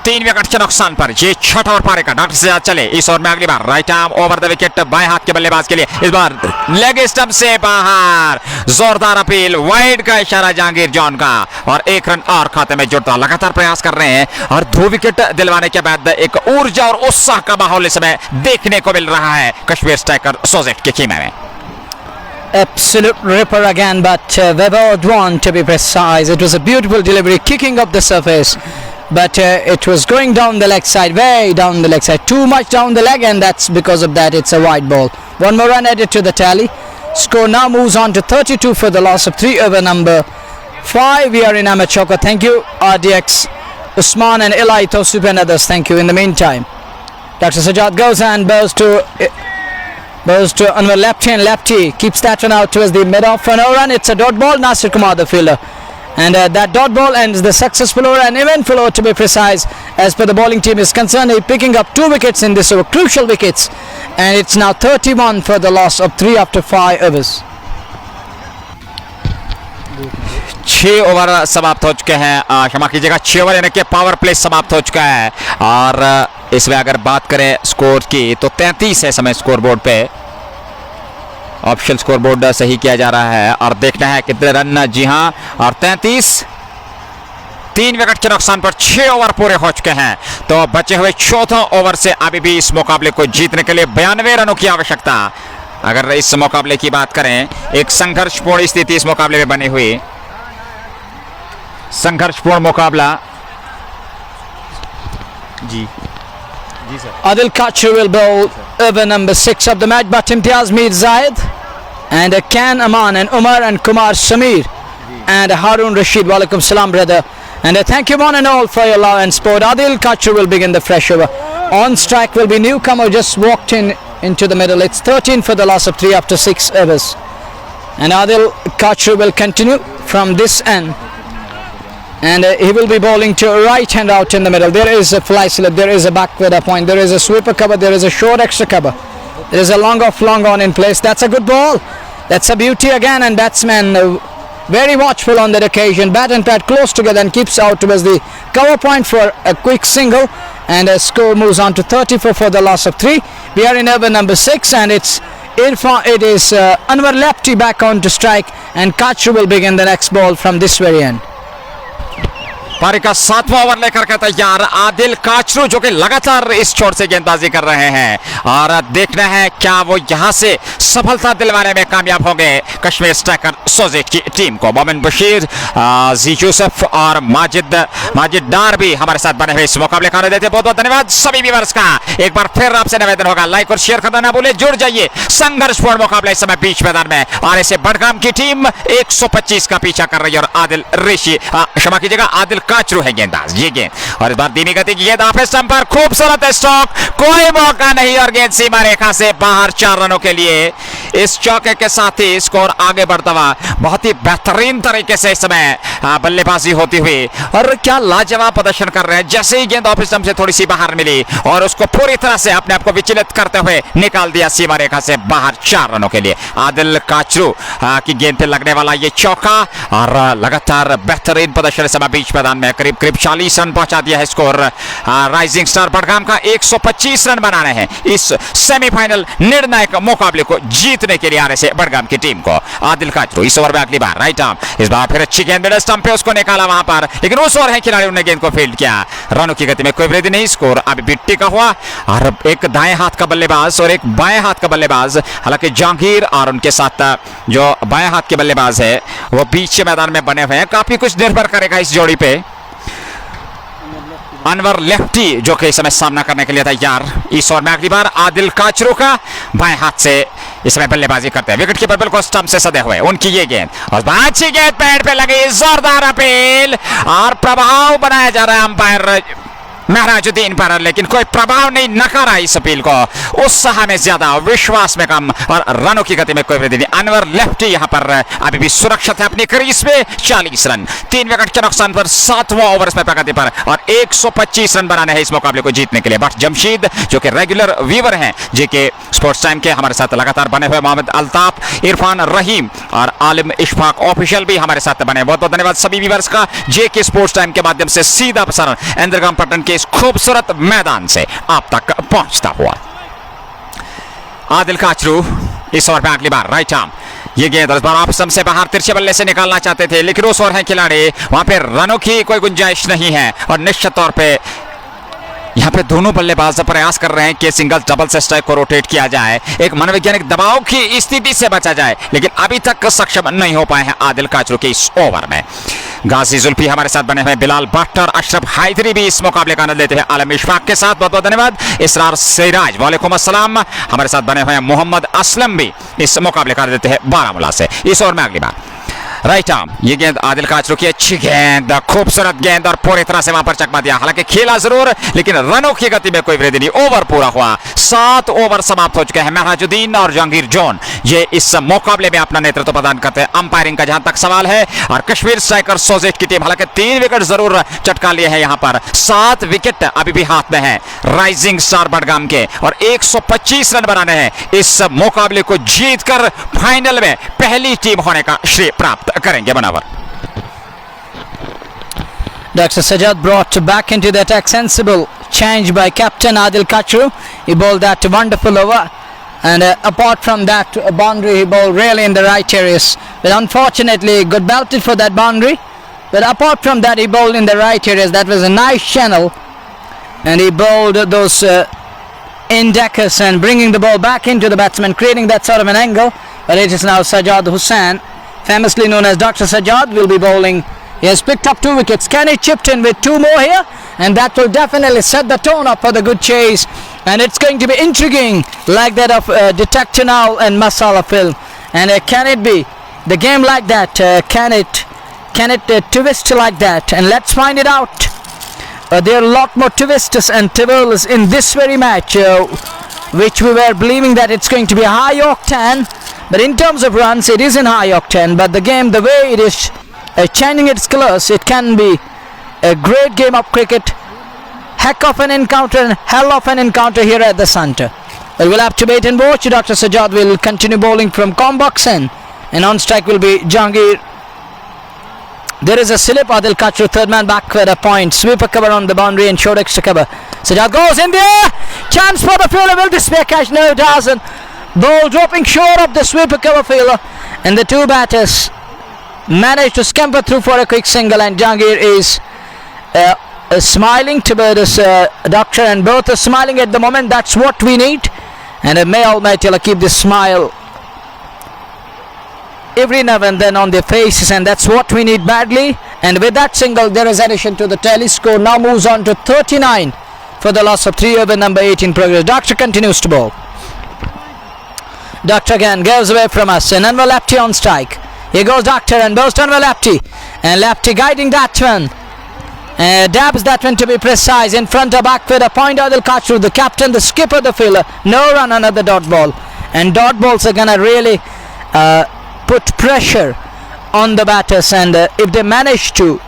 3 विकेट के नुकसान पर ये छठा ओवर पारी का डॉक्टर सजाद चले इस ओवर में अगली बार। Right arm over the wicket बाएं हाथ के बल्लेबाज के लिए, इस बार लेग स्टंप से बाहर, जोरदार अपील, वाइड का इशारा जहांगीर जॉन का, और 1 रन और खाते में जुड़ता। लगातार प्रयास कर रहे हैं और 2 विकेट दिलवाने के बाद एक ऊर्जा और उत्साह का माहौल इस समय देखने को मिल रहा है कश्मीर स्ट्राइकर सोजेट के खेमे में। Absolute ripper again, but Weber won to be precise. It was a beautiful delivery, kicking up the surface, but it was going down the leg side, way down the leg side, too much down the leg, and that's because of that it's a wide ball. 1 more run added to the tally. Score now moves on to 32 for the loss of 3 over number 5 here in Amachoka. Thank you, RDX, Usman and Eli Tosup and others. Thank you. In the meantime, Dr. Sajad goes and bows to Anwar lefty, and lefty keeps that one out towards the mid-off for no run. It's a dot ball. Nasir Kumar, the fielder. And that dot ball ends the successful over, an eventful over to be precise, as per the bowling team is concerned. He's picking up 2 wickets in this over, crucial wickets, and it's now 31 for the loss of 3 after 5 overs. 6 over समाप्त हो चुके हैं, क्षमा कीजिएगा 6 over यानी कि power play समाप्त हो चुका है। और इसमें अगर बात करें स्कोर की तो 33 है समय स्कोर बोर्ड पे। ऑफिशियल स्कोर बोर्ड सही किया जा रहा है और देखना है कितने रन। जी हां, और 33, 3 विकेट के नुकसान पर 6 ओवर पूरे हो चुके हैं। तो बचे हुए 14 ओवर से अभी भी इस मुकाबले को जीतने के लिए 92 रनों की आवश्यकता। अगर इस मुकाबले की बात करें, एक संघर्षपूर्ण स्थिति इस मुकाबले में बनी हुई, संघर्षपूर्ण मुकाबला। जी sir. Adil Kachru will bowl over number 6 of the match, but Imtiaz Mir Zahid and Can Aman and Umar and Kumar Samir and Harun Rashid. Walaikum salam, brother. And thank you one and all for your love and support. Adil Kachru will begin the fresh over. On strike will be newcomer, just walked into the middle. It's 13 for the loss of 3 after 6 overs. And Adil Kachru will continue from this end. And he will be bowling to right hand out in the middle. There is a fly slip, there is a backward point, there is a sweeper cover, there is a short extra cover, there is a long off, long on in place. That's a good ball. That's a beauty again, and batsman very watchful on that occasion. Bat and pad close together and keeps out towards the cover point for a quick single, and a score moves on to 34 for the loss of 3. We are in over number 6, and it is Anwar lefty back on to strike, and Kachru will begin the next ball from this very end. पारी का 7वां over लेकर के तैयार आदिल काचरू, जो कि लगातार इस छोर से गेंदबाजी कर रहे हैं। और देखना है क्या वो यहां से सफलता दिलवाने में कामयाब होंगे कश्मीर स्ट्राइकर सोजे की टीम को। मोमिन बशीर, जी यूसुफ और माजिद डार भी हमारे साथ बने हुए इस मुकाबले का आनंद लेते हैं। बहुत बहुत धन्यवाद सभी व्यूअर्स का। एक बार फिर आपसे निवेदन होगा, लाइक और शेयर करना ना भूले, जुड़ जाइए। संघर्षपूर्ण मुकाबला इस समय बीच मैदान में, और ऐसे बडगाम की टीम 125 का पीछा कर रही है, और आदिल ऋषि, क्षमा कीजिएगा, आदिल काचरू है गेंदबाज। ये गेंद, और इस बार धीमी गति की गेंद ऑफ स्टंप पर, खूबसूरत स्ट्रोक, कोई मौका नहीं, और गेंद सीमा रेखा से बाहर 4 रनों के लिए। इस चौके के साथ ही स्कोर आगे बढ़ता हुआ, बहुत ही बेहतरीन तरीके से इस समय बल्लेबाजी होती हुई, और क्या लाजवाब प्रदर्शन कर रहे हैं। जैसे ही गेंद ऑफ स्टंप से थोड़ी सी बाहर मिली और उसको पूरी तरह से अपने आप को विचलित करते हुए निकाल दिया सीमा रेखा से बाहर 4 रनों के लिए। आदिल काचरू की गेंद पे लगने वाला ये चौका, और लगातार बेहतरीन प्रदर्शन इस समय बीच मैदान में, करीब 40 रन पहुंचा दिया है स्कोर। राइजिंग स्टार बडगाम का 125 रन बनाने हैं इस सेमीफाइनल निर्णायक मुकाबले को जीतने के लिए आ रहे से बडगाम की टीम को। आदिल काचरू इस ओवर में अगली बार राइट आर्म, इस बार फिर अच्छी गेंद मिडल स्टंप पे उसको निकाला वहां पर, लेकिन उस ओवर है खिलाड़ियों ने गेंद को फील्ड किया। रनों की गति में कोई वृद्धि नहीं, स्कोर अभी भी टिका हुआ। और एक दाएं हाथ का बल्लेबाज और एक बाएं हाथ का बल्लेबाज, हालांकि जहांगीर और उनके साथ जो बाएं हाथ के बल्लेबाज है वो बीच मैदान में बने हुए हैं। काफी कुछ निर्भर करेगा इस जोड़ी पे। अनवर लेफ्टी जो कि इस समय सामना करने के लिए तैयार। इस ओवर में अगली बार आदिल काचरू का बाएं हाथ से इसमें बल्लेबाजी करते हैं। विकेट कीपर बिल्कुल स्टंप से सदे हुए, उनकी ये गेंद, और अच्छी गेंद पैड पे लगी, जोरदार अपील, और प्रभाव बनाया जा रहा है अंपायर महराजुद्दीन पर, लेकिन कोई प्रभाव नहीं, नकारा इस अपील को। उत्साह में ज्यादा, विश्वास में कम, और रनों की गति में कोई वृद्धि नहीं। अनवर लेफ्टी यहां पर अभी भी सुरक्षित है अपनी क्रीज पे। 40 रन, 3 विकेट के नुकसान पर 7वां ओवर में प्रगति पर, और 125 रन बनाने हैं इस मुकाबले को जीतने के लिए। बट जमशीद जो कि रेगुलर व्यूवर हैं जेके स्पोर्ट्स टाइम के, हमारे साथ लगातार बने हुए। मोहम्मद अल्ताफ, इरफान रहीम और आलिम इशफाक ऑफिशियल भी हमारे साथ बने। बहुत बहुत धन्यवाद सभी व्यूवर्स का। जेके स्पोर्ट्स टाइम के माध्यम से सीधा प्रसारण अंडरगाम पटन के खूबसूरत मैदान से आप तक पहुंचता हुआ। आदिल काचरू इस ओवर में अगली बार राइट आर्म, ये गेंद इस बार आप से बाहर तिरछे बल्ले से निकालना चाहते थे, लेकिन उस ओवर है खिलाड़ी, वहां पे रनों की कोई गुंजाइश नहीं है। और निश्चित तौर पे यहाँ पे दोनों बल्लेबाज प्रयास कर रहे हैं कि सिंगल डबल से स्ट्राइक को रोटेट किया जाए, एक मनोवैज्ञानिक दबाव की स्थिति से बचा जाए, लेकिन अभी तक सक्षम नहीं हो पाए हैं आदिल काचरू के इस ओवर में। गाजी जुल्फी हमारे साथ बने हुए, बिलाल भट्ट और अशरफ हैदरी भी इस मुकाबले का आनंद लेते हैं। आलम इशफाक के साथ बहुत बहुत धन्यवाद। इसरार सिराज, वालेकुम अस्सलाम, हमारे साथ बने हुए हैं। मोहम्मद असलम भी इस मुकाबले का आनंद लेते हैं बारामूला से। इस ओवर में अगली बार राइट आर्म। ये गेंद आदिल काचरू की अच्छी गेंद, खूबसूरत गेंद और पूरी तरह से वहां पर चकमा दिया। हालांकि खेला जरूर लेकिन रनों की गति में कोई वृद्धि नहीं। ओवर पूरा हुआ, 7 ओवर समाप्त हो चुके हैं। महराजुद्दीन और जहांगीर जॉन ये इस मुकाबले में अपना नेतृत्व प्रदान करते हैं। अंपायरिंग का जहां तक सवाल है और कश्मीर स्ट्राइकर सोजेट की टीम हालांकि 3 विकेट जरूर चटका लिए हैं। यहां पर 7 विकेट अभी भी हाथ में है राइजिंग स्टार बडगाम के और 125 रन बनाने हैं। इस मुकाबले को जीतकर फाइनल में पहली टीम होने का श्रेय प्राप्त करेंगे। बनावर Dr. Sajjad brought back into the attack, sensible change by captain Adil Kachru. He bowled that wonderful over, and apart from that boundary, he bowled really in the right areas. But unfortunately, got belted for that boundary. But apart from that, he bowled in the right areas. That was a nice channel, and he bowled those in-deckers and bringing the ball back into the batsman, creating that sort of an angle. But it is now Sajjad Hussain, famously known as Dr. Sajjad, will be bowling. He has picked up 2 wickets. Can he chip in with 2 more here? And that will definitely set the tone up for the good chase. And it's going to be intriguing like that of Detective Now and Masala film. And can it be the game like that? Can it twist like that? And let's find it out. There are a lot more twists and twirls in this very match, which we were believing that it's going to be high octane. But in terms of runs, it isn't high octane. But the game, the way it is changing its colors, it can be a great game of cricket. Heck of an encounter and hell of an encounter here at the centre. But we'll have to wait and watch. Dr. Sajjad will continue bowling from Comboxen, and on strike will be Jahangir. There is a slip. Adil Kachru, third man backward, a point. Sweeper cover on the boundary and short extra cover. Sajjad goes in there. Chance for the fielder. Will this be a catch? No, it doesn't. Ball dropping short of the sweeper cover fielder, and the 2 batters managed to scamper through for a quick single. And Jahangir is smiling towards Doctor, and both are smiling at the moment. That's what we need, and may Almighty Allah keep this smile every now and then on their faces, and that's what we need badly. And with that single, there is addition to the tally score. Now moves on to 39 for the loss of 3 over number 8 in progress. Doctor continues to bowl. Doctor again goes away from us, and Anwar Lapti on strike. Here goes Doctor and bowls to Anwar Lapti, and Lapti guiding that one. Dabs that one to be precise in front of back with a point. Adil Kachru, the captain, the skipper, the fielder. No run, another dot ball, and dot balls are gonna really put pressure on the batters, and if they manage to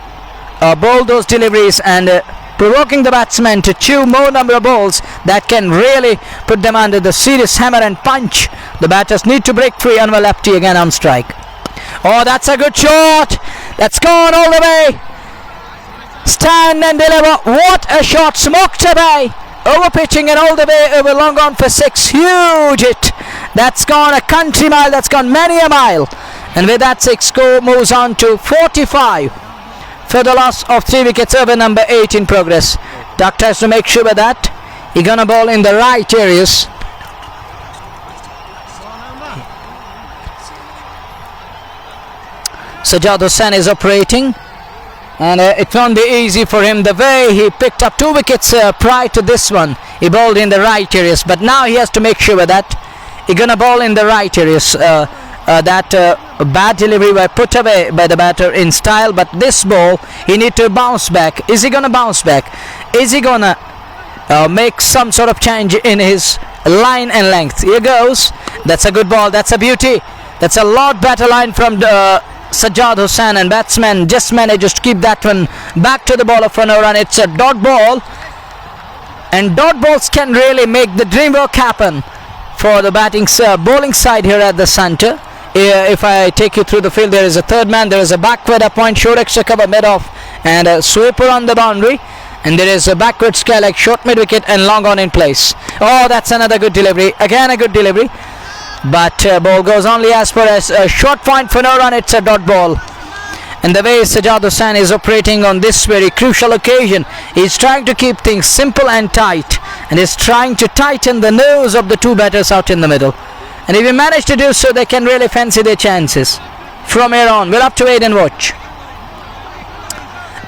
bowl those deliveries and provoking the batsmen to chew more number of balls, that can really put them under the serious hammer and punch. The batters need to break free. Anwar Lapti again on strike. Oh, that's a good shot. That's gone all the way. Stand and deliver. What a shot. Smoked away. Over pitching and all the way over long on for 6. Huge hit. That's gone a country mile. That's gone many a mile. And with that 6, score moves on to 45 for the loss of 3 wickets over number 8 in progress. Doctor has to make sure of that. He's gonna bowl in the right areas. Sajjad Hussain is operating, and it won't be easy for him. The way he picked up 2 wickets prior to this one, he bowled in the right areas, but now he has to make sure that he's gonna bowl in the right areas. That bad delivery were put away by the batter in style, but this ball he need to bounce back. Is he gonna bounce back? Is he gonna make some sort of change in his line and length? Here goes. That's a good ball. That's a beauty. That's a lot better line from Sajjad Hussain, and batsman just manages to keep that one back to the bowler for no run. It's a dot ball, and dot balls can really make the dream work happen for the bowling side here at the centre. If I take you through the field, there is a third man, there is a backward a point, short extra cover mid off, and a sweeper on the boundary, and there is a backward scale like short mid wicket and long on in place. Oh, that's another good delivery. Again a good delivery, but ball goes only as far as a short point for no run. It's a dot ball. And the way Sajjad Hussain is operating on this very crucial occasion, he's trying to keep things simple and tight, and is trying to tighten the nose of the 2 batters out in the middle. And if he manage to do so, they can really fancy their chances. From here on, we'll have to wait and watch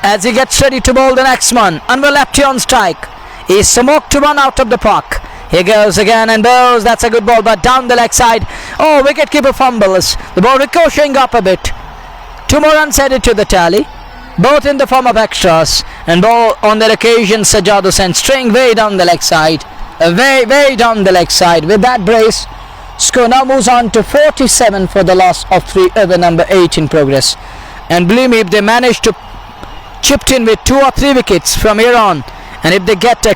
as he gets ready to bowl the next one. Anwar Lapti on strike. He's smoked to run out of the park. Here goes again and bowls. That's a good ball, but down the leg side. Oh, wicketkeeper fumbles. The ball ricocheting up a bit. 2 more runs added to the tally, both in the form of extras, and ball on that occasion Sajjad Hussain straying way down the leg side, way down the leg side. With that brace, score now moves on to 47 for the loss of 3 over number 8 in progress. And believe me, if they manage to chip in with 2 or 3 wickets from here on, and if they get a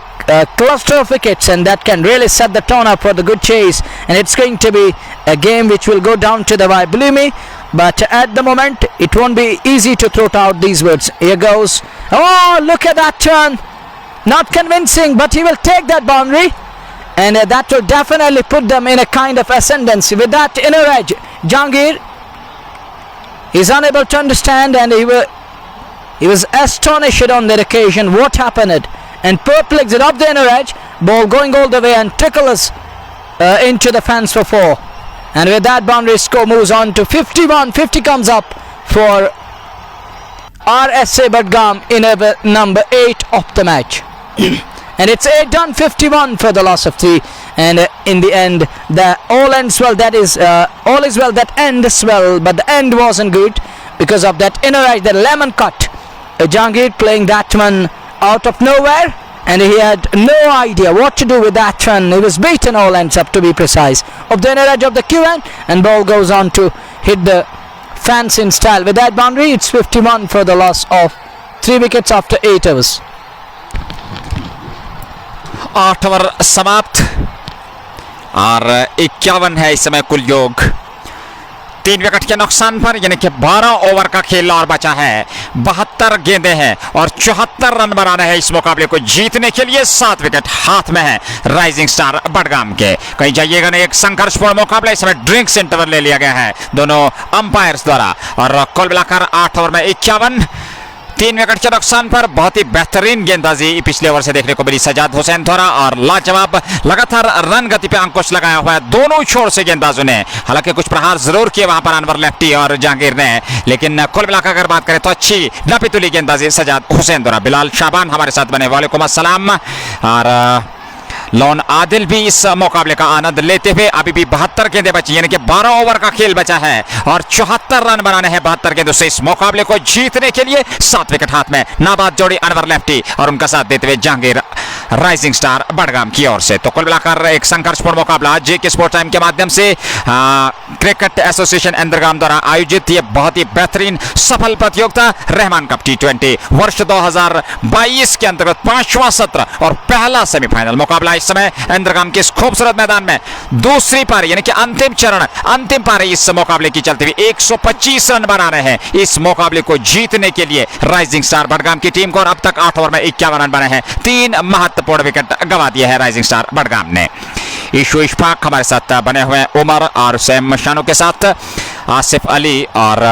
cluster of wickets, and that can really set the tone up for the good chase, and it's going to be a game which will go down to the wire, believe me. But at the moment it won't be easy to throw out these words. Here goes. Oh, look at that turn, not convincing, but he will take that boundary, and that will definitely put them in a kind of ascendancy. With that inner edge, Jahangir is unable to understand, and he was astonished on that occasion what happened, and perplexed up the inner edge, ball going all the way and tickles into the fence for 4. And with that, boundary score moves on to 51. 50 comes up for RSA Budgam in over number 8 of the match. And it's 8 done, 51 for the loss of 3. And in the end, all ends well. That is, all is well that ends well. But the end wasn't good because of that inner edge, the lemon cut. Jahangir playing that one out of nowhere, and he had no idea what to do with that run. He was beaten all ends up, to be precise, of the inner edge of the QN, and ball goes on to hit the fence in style. With that boundary, it's 51 for the loss of 3 wickets after 8 overs. 8 over समाप्त और 51 है इस समय कुल योग। 3 wicket के नुकसान पर, यानी कि 12 ओवर का खेल और बचा है। 72 गेंदें हैं और 74 रन बनाने हैं इस मुकाबले को जीतने के लिए। 7 विकेट हाथ में है राइजिंग स्टार बडगाम के। कहीं जाइएगा नहीं, एक संघर्षपूर्ण मुकाबला। इस समय ड्रिंक्स इंटरवल ले लिया गया है दोनों अंपायर्स द्वारा, और कुल मिलाकर 8 ओवर में 51, 3 विकेट के नुकसान पर बहुत ही बेहतरीन गेंदबाजी पिछले ओवर से देखने को मिली सज्जाद हुसैन द्वारा, और लाजवाब लगातार रन गति पे अंकुश लगाया हुआ है दोनों छोर से गेंदबाजों ने। हालांकि कुछ प्रहार जरूर किए वहां पर अनवर लेफ्टी और जहांगीर ने, लेकिन कुल मिलाकर अगर बात करें तो अच्छी नपीतुली गेंदबाजी सज्जाद हुसैन द्वारा। बिलाल शाबान हमारे साथ बने, वालेकुम अस्सलाम। और लॉन आदिल भी इस मुकाबले का आनंद लेते हुए, अभी भी 72 गेंदें बची, यानी कि 12 ओवर का खेल बचा है और 74 रन बनाने हैं 72 गेंदों से इस मुकाबले को जीतने के लिए। 7 विकेट हाथ में, नाबाद जोड़ी अनवर लेफ्टी और उनका साथ देते हुए जहांगीर राइजिंग स्टार बडगाम की ओर से। तो कुल मिलाकर एक संघर्षपूर्ण मुकाबला जेके स्पोर्ट टाइम के माध्यम से क्रिकेट एसोसिएशन अंडरगाम द्वारा आयोजित ये बहुत ही बेहतरीन सफल प्रतियोगिता रहमान कप T20 वर्ष 2022 के अंतर्गत 5वां सत्र और पहला सेमीफाइनल मुकाबला इस समय अंडरगाम के इस खूबसूरत मैदान में। दूसरी पारी यानी कि अंतिम चरण, अंतिम पारी इस मुकाबले की चलती हुई 125 रन बनाने हैं इस मुकाबले को जीतने के लिए राइजिंग स्टार बडगाम की टीम को, और अब तक 8 ओवर में 51 रन बने हैं। 3 महत्वपूर्ण विकेट गंवा दिए हैं राइजिंग स्टार बडगाम ने। ईशु इशफाक हमारे साथ बने हुए हैं, उमर और सैम शानों के साथ आसिफ अली और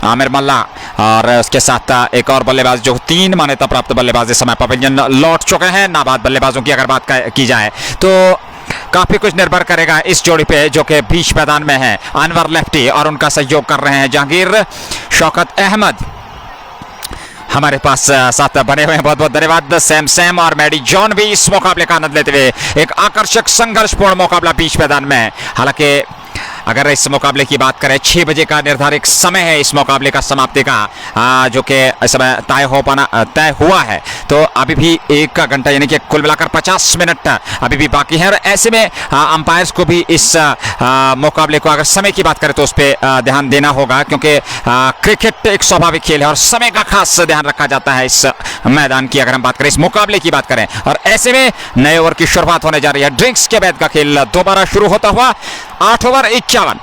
आमिर मल्ला, और उसके साथ एक और बल्लेबाज जो 3 मान्यता प्राप्त बल्लेबाज इस समय पवेलियन लौट चुके हैं। नाबाद बल्लेबाजों की अगर बात की जाए तो काफी कुछ निर्भर करेगा इस जोड़ी पे जो कि बीच मैदान में है। अनवर लेफ्टी और उनका सहयोग कर रहे हैं जहांगीर, शौकत अहमद हमारे पास साथ बने हुए हैं, बहुत बहुत धन्यवाद। सैम और मैडी जॉन भी इस मुकाबले का आनंद लेते हुए एक आकर्षक संघर्षपूर्ण मुकाबला बीच मैदान में। हालांकि अगर इस मुकाबले की बात करें, 6 बजे का निर्धारित समय है इस मुकाबले का समाप्ति का, जो कि इस समय तय हुआ है। तो अभी भी 1 घंटा यानी कि कुल मिलाकर 50 मिनट अभी भी बाकी है, और ऐसे में अंपायर्स को भी इस मुकाबले को अगर समय की बात करें तो उस पर ध्यान देना होगा, क्योंकि क्रिकेट एक स्वाभाविक खेल है और समय का खास ध्यान रखा जाता है इस मैदान की अगर हम बात करें, इस मुकाबले की बात करें। और ऐसे में नए ओवर की शुरुआत होने जा रही है। ड्रिंक्स के बाद का खेल दोबारा शुरू होता हुआ 8 ओवर 51,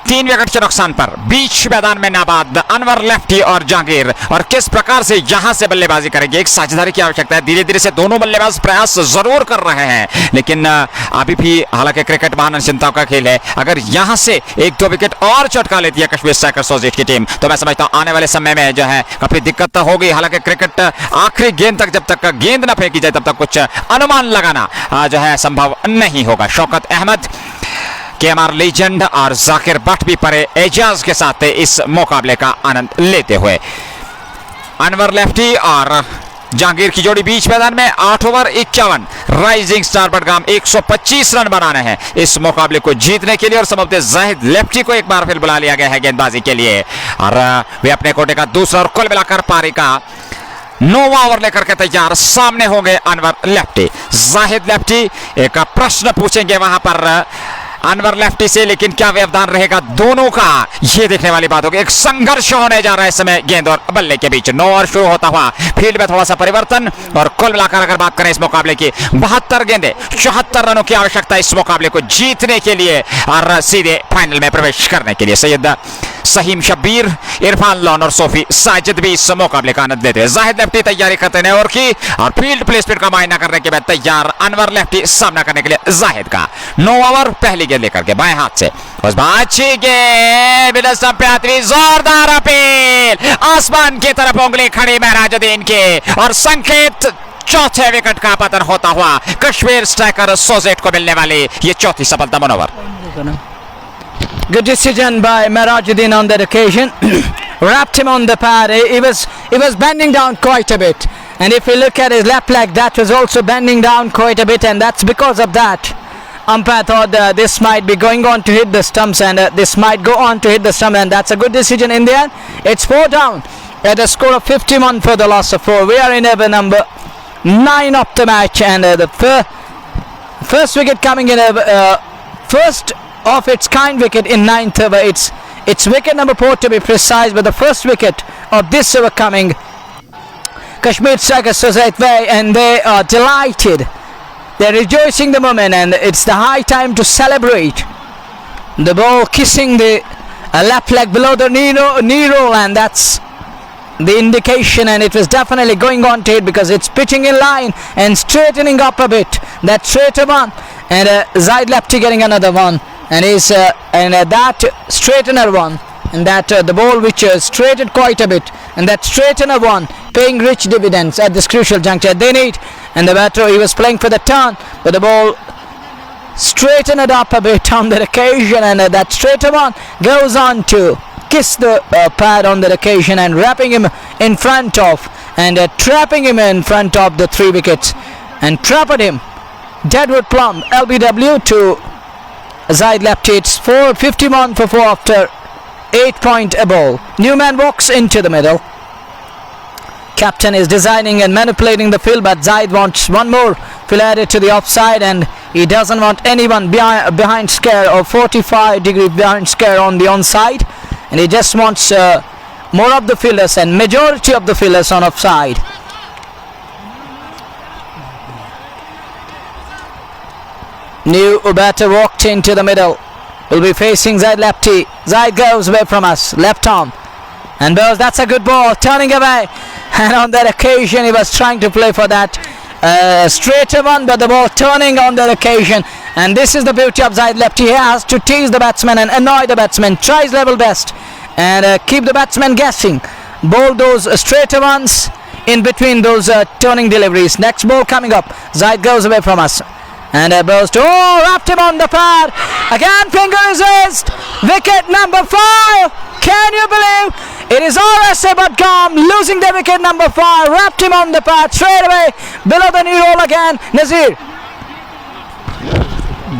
3 विकेट के नुकसान पर बीच मैदान में नाबाद अनवर लेफ्टी और जहांगीर, और किस प्रकार से यहां से बल्लेबाजी करेंगे, एक साझेदारी की आवश्यकता है। धीरे धीरे से दोनों बल्लेबाज प्रयास जरूर कर रहे हैं, लेकिन अभी भी हालांकि क्रिकेट महान चिंताओं का खेल है। अगर यहां से 1-2 विकेट और चटका लेती है कश्मीर स्ट्राइकर्स की टीम, तो मैं समझता हूं आने वाले समय में जो है काफी दिक्कत होगी। हालांकि क्रिकेट आखिरी गेंद तक, जब तक गेंद न फेंकी जाए तब तक कुछ अनुमान लगाना जो है संभव नहीं होगा। शौकत अहमद, केएमआर लीजेंड और जाकिर भट्ट भी परे एजाज के साथ इस मुकाबले का आनंद लेते हुए। अनवर लेफ्टी और जहांगीर की जोड़ी बीच मैदान में 8 over 51। Rising star Budgam 125 run बनाने हैं इस मुकाबले को जीतने के लिए और संभवतः जाहिद लेफ्टी को एक बार फिर बुला लिया गया है गेंदबाजी के लिए और वे अपने कोटे का दूसरा और कुल मिलाकर पारी का 9वां ओवर लेकर के तैयार। सामने होंगे अनवर लेफ्टी, जाहिद लेफ्टी। एक प्रश्न पूछेंगे वहां पर अनवर लेफ्टी से, लेकिन क्या व्यवधान रहेगा दोनों का, यह देखने वाली बात होगी। एक संघर्ष होने जा रहा है इस समय गेंद और बल्ले के बीच। 9 ओवर शुरू होता हुआ फील्ड में थोड़ा सा परिवर्तन और कुल मिलाकर अगर बात करें इस मुकाबले की 72 गेंदें 74 रनों की आवश्यकता इस मुकाबले को जीतने के लिए और सीधे फाइनल में प्रवेश करने के लिए। सैयद सहीम शब्बीर, इरफान लॉन और सोफी साजिद भी इस मुकाबले का आनंद लेते हैं। जाहिद लेफ्टी तैयारी करते हैं और की और फील्ड प्लेसमेंट का मायना करने के बाद तैयार अनवर लेफ्टी सामना करने के लिए जाहिद का। 9 ओवर पहली गेंद लेकर के बाएं हाथ से उस बात अच्छी गेंद पे आती हुई जोरदार अपील आसमान की तरफ उंगली खड़ी महराजुद्दीन के और संकेत चौथे विकेट का पतन होता हुआ कश्मीर स्ट्राइकर सोजेट को मिलने वाली ये चौथी सफलता। Manoeuvre Good decision by Merajuddin on that occasion. Wrapped him on the pad. He was bending down quite a bit. And if you look at his left leg, that was also bending down quite a bit. And that's because of that. Umpire thought this might be going on to hit the stumps. And this might go on to hit the stump. And that's a good decision in the end. It's 4 down at a score of 51 for the loss of 4. We are in over number 9 of the match. And the first wicket coming in. First of its kind wicket in 9th over. It's wicket number 4 to be precise, but the first wicket of this over coming. Kashmir Strikers Society way, and they are delighted. They're rejoicing the moment, and it's the high time to celebrate. The ball kissing the left leg below the knee roll, and that's the indication, and it was definitely going on to it because it's pitching in line and straightening up a bit. That straighter one, and Zaid Lepti getting another one. And is that straightener one, and that the ball which straightened quite a bit, and that straightener one paying rich dividends at this crucial juncture. They need, and the batter, he was playing for the turn, but the ball straightened it up a bit on that occasion, and that straighter one goes on to kiss the pad on that occasion and wrapping him in front of and trapping him in front of the 3 wickets and trapped him deadwood plumb LBW to Zaid Lepti. It's 51 for 4 after 8 point a ball. Newman walks into the middle. Captain is designing and manipulating the field, but Zaid wants one more field added to the offside, and he doesn't want anyone behind scare or 45-degree behind scare on the onside, and he just wants more of the fielders and majority of the fielders on offside. New batter walked into the middle. Will be facing Zaid Lepti. Zaid goes away from us. Left arm. And Bowes, that's a good ball. Turning away. And on that occasion, he was trying to play for that straighter one, but the ball turning on that occasion. And this is the beauty of Zaid Lepti. He has to tease the batsman and annoy the batsman. Tries level best. And keep the batsman guessing. Bowl those straighter ones in between those turning deliveries. Next ball coming up. Zaid goes away from us. And Bowes to, wrapped him on the pad. Again, finger is raised. Wicket number 5. Can you believe? It is Star Budgam losing the wicket number 5. Wrapped him on the pad straight away. Below the knee roll again. Nazir.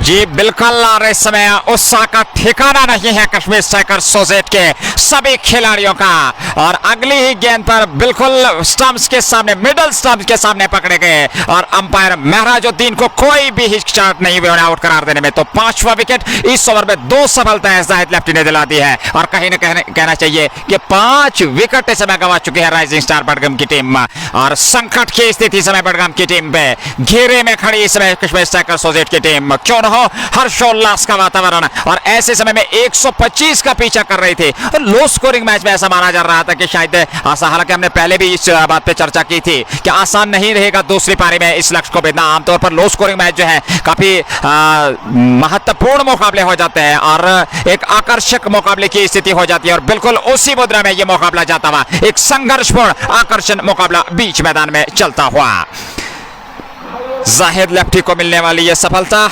जी बिल्कुल, और इस समय उत्साह का ठिकाना नहीं है Kashmir striker सोजेट के सभी खिलाड़ियों का। और अगली ही गेंद पर बिल्कुल स्टंप्स के सामने, मिडल स्टंप्स के सामने पकड़े गए और अंपायर महराजुद्दीन को कोई भी हिचकिचाहट नहीं हुई आउट करार देने में। तो 5वां विकेट इस ओवर में 2 सफलताएं जाहिद लेफ्टी ने दिला दी है और कहीं न कहना चाहिए कि 5 विकेट इस समय गंवा चुकी है राइजिंग स्टार बडगाम की टीम और संकट की स्थिति समय बडगाम की टीम पे घेरे में खड़ी इस समय कश्मीर स्ट्राइकर सोजेट की टीम। क्यों न हो हर्षोल्लास का वातावरण, और ऐसे समय में 125 का पीछा कर रही थी और लो स्कोरिंग मैच में ऐसा माना जा रहा था कि शायद आसान, हालांकि हमने पहले भी इस बात पे चर्चा की थी कि आसान नहीं रहेगा दूसरी पारी में इस लक्ष्य को भेजना। आमतौर पर लो स्कोरिंग मैच जो है काफी महत्वपूर्ण मुकाबले हो जाते हैं और एक आकर्षक मुकाबले की स्थिति हो जाती है और बिल्कुल उसी मुद्रा में यह मुकाबला जाता हुआ एक संघर्षपूर्ण आकर्षण मुकाबला बीच मैदान में चलता हुआ। जाहिद लेफ्टी को मिलने वाली यह सफलता,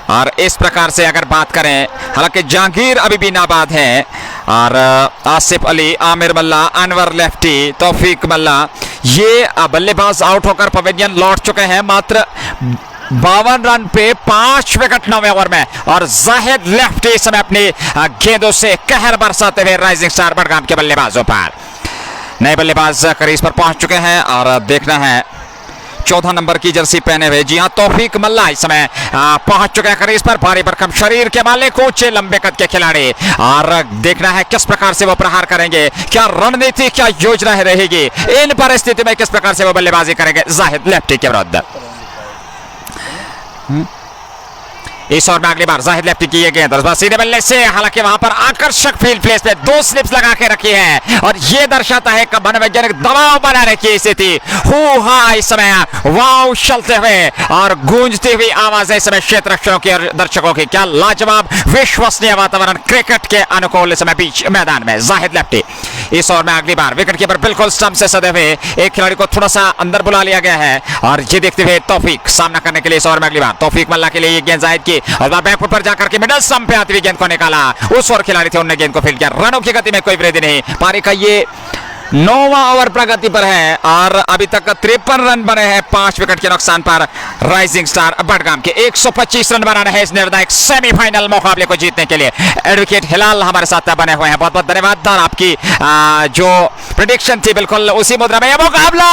और इस प्रकार से अगर बात करें, हालांकि जहांगीर अभी भी नाबाद हैं और आसिफ अली, आमिर मल्ला, अनवर लेफ्टी, तौफीक मल्ला, ये बल्लेबाज आउट होकर पवेलियन लौट चुके हैं मात्र 52 रन पे 5 विकेट 9वें ओवर में। और जाहिद लेफ्टी इस समय अपनी गेंदों से कहर बरसाते हुए राइजिंग स्टार बडगाम के बल्लेबाजों पर। नए बल्लेबाज क्रीज पर पहुंच चुके हैं और देखना है 14 नंबर की जर्सी पहने हुए, जी हां, तौफीक मल्ला इस समय पहुंच चुके हैं क्रीज पर। भारी भरकम शरीर के मालिक, ऊंचे लंबे कद के खिलाड़ी, और देखना है किस प्रकार से वो प्रहार करेंगे, क्या रणनीति, क्या योजना रहेगी, इन परिस्थिति में किस प्रकार से वो बल्लेबाजी करेंगे जाहिद लेफ्टी के विरुद्ध। इस ओवर में अगली बार जाहिद लेफ्टी की ये गेंद और सीधे बल्ले से, हालांकि वहां पर आकर्षक फील्ड प्लेस पे 2 स्लिप्स लगा के रखी है और ये दर्शाता है कि मनोवैज्ञानिक दबाव बना रखी स्थिति। इस समय वाव चलते हुए और गूंजती हुई आवाजें इस समय क्षेत्र रक्षकों की और दर्शकों की। क्या लाजवाब विश्वसनीय वातावरण क्रिकेट के अनुकूल इस समय बीच मैदान में। जाहिद लेफ्टी इस ओवर में अगली बार विकेट कीपर बिल्कुल स्टंप से सदे हुए, एक खिलाड़ी को थोड़ा सा अंदर बुला लिया गया है और ये देखते हुए तौफीक सामना करने के लिए इस ओवर में अगली बार तौफीक मल्ला के लिए ये गेंद जाहिद की और बैकफुट पर जाकर के मिडल स्टंप पे आती हुई गेंद को निकाला। उस ओवर खिलाड़ी थे, उन्होंने गेंद को फील्ड किया। रनों की गति में कोई वृद्धि नहीं। पारी का ये 9वां ओवर प्रगति पर है और अभी तक 53 रन बने हैं 5 विकेट के नुकसान पर राइजिंग स्टार बडगाम के। 125 रन बनाना है इस निर्णायक सेमीफाइनल मुकाबले को जीतने के लिए। एडवोकेट हिलाल हमारे साथ बने हुए हैं, बहुत बहुत धन्यवाद। और आपकी जो प्रेडिक्शन थी बिल्कुल उसी मुद्रा में। यह मुकाबला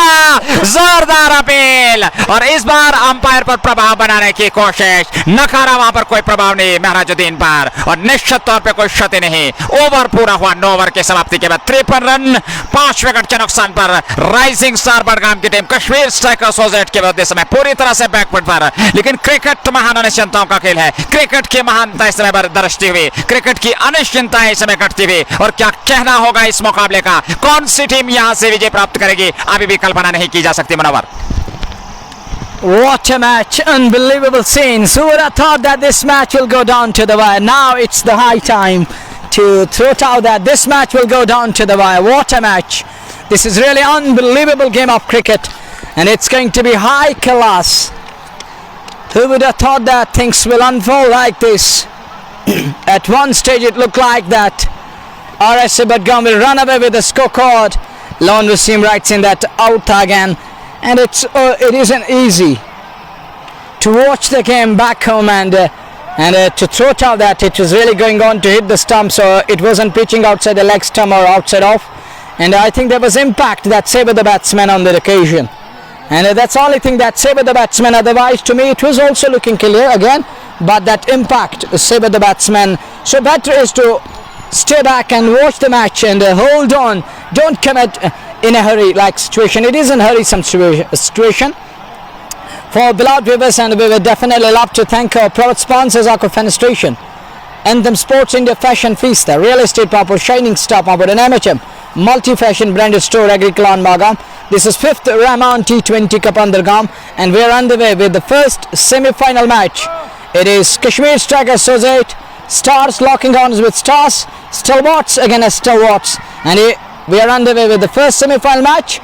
जोरदार अपील और इस बार अंपायर पर प्रभाव बनाने की कोशिश, नकारा वहां पर कोई प्रभाव नहीं महराजुद्दीन पर और निश्चित तौर पर कोई क्षति नहीं। ओवर पूरा हुआ 9 ओवर की समाप्ति के बाद 53 रन 5 विकेट के नुकसान पर राइजिंग स्टार बडगाम की टीम कश्मीर स्ट्राइकर एसोसिएट के विरुद्ध समय पूरी तरह से बैकफुट पर। लेकिन क्रिकेट महान अनिश्चितताओं का खेल है, क्रिकेट की महानता इस समय दर्शती हुई, क्रिकेट की अनिश्चितता इस समय घटती हुई। और क्या कहना होगा इस मुकाबले का, कौन सी टीम यहां से विजय प्राप्त करेगी, अभी भी कल्पना नहीं की जा सकती। Manoeuvre, What a match, unbelievable scenes. Who would have thought that this match will go down to the wire? Now it's the high time to throw it out that this match will go down to the wire. What a match. This is really unbelievable game of cricket and it's going to be high class. Who would have thought that things will unfold like this? At one stage it looked like that RSA Budgam will run away with the scorecard. Lone Wasim writes in that out again, and it isn't easy to watch the game back home and to throw it out that it was really going on to hit the stump, so it wasn't pitching outside the leg stump or outside off, and I think there was impact that saved the batsman on that occasion, and that's the only thing that saved the batsman. Otherwise to me it was also looking clear again, but that impact saved the batsman. So better is to stay back and watch the match and hold on, don't commit in a hurry like situation. It is a hurriesome situation for beloved viewers, and we would definitely love to thank our product sponsors, our fenestration, Anthem Sports India Fashion Feasta, Real Estate Proper, Shining Star Power and MHM Multi-Fashion Branded Store, Agriclan Bagam. This is 5th Rehman T20 Cup Andergam and we are underway with the first semi-final match. It is Kashmir Strikers Associate, Stars locking arms with Stars, Stalwarts against Stalwarts, and we are underway with the first semi-final match.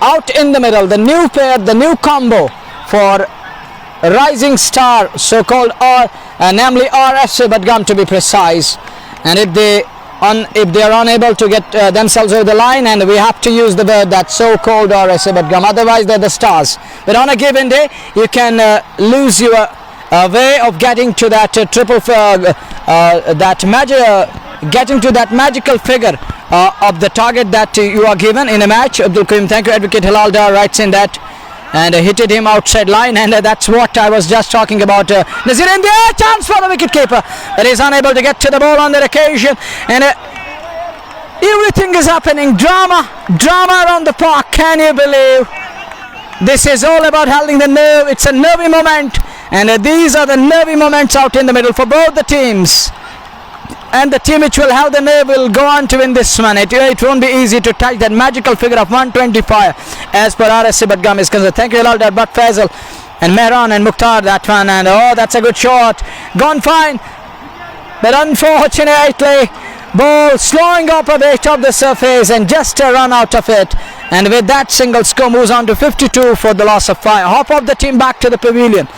Out in the middle, the new pair, the new combo for Rising Star, so-called namely RSA Budgam to be precise, and if they are unable to get themselves over the line, and we have to use the word that so-called RSA Budgam, otherwise they're the Stars. But on a given day you can lose your way of getting to that getting to that magical figure of the target that you are given in a match. Abdul Karim, thank you. Advocate Hilal Dar writes in that and hitted him outside line, and that's what I was just talking about. Nazir in there, chance for the wicket keeper, but he's unable to get to the ball on that occasion, and everything is happening. Drama around the park. Can you believe? This is all about holding the nerve. It's a nervy moment, and these are the nervy moments out in the middle for both the teams. And the team which will have the nerve will go on to win this one. It won't be easy to touch that magical figure of 125 as per RSA Budgam is concerned. Thank you, Hilal Dar, Butt Faisal and Mehran and Mukhtar, that one, and that's a good shot. Gone fine, but unfortunately ball slowing up a bit of the surface and just a run out of it, and with that single score moves on to 52 for the loss of 5. Hop of the team back to the pavilion,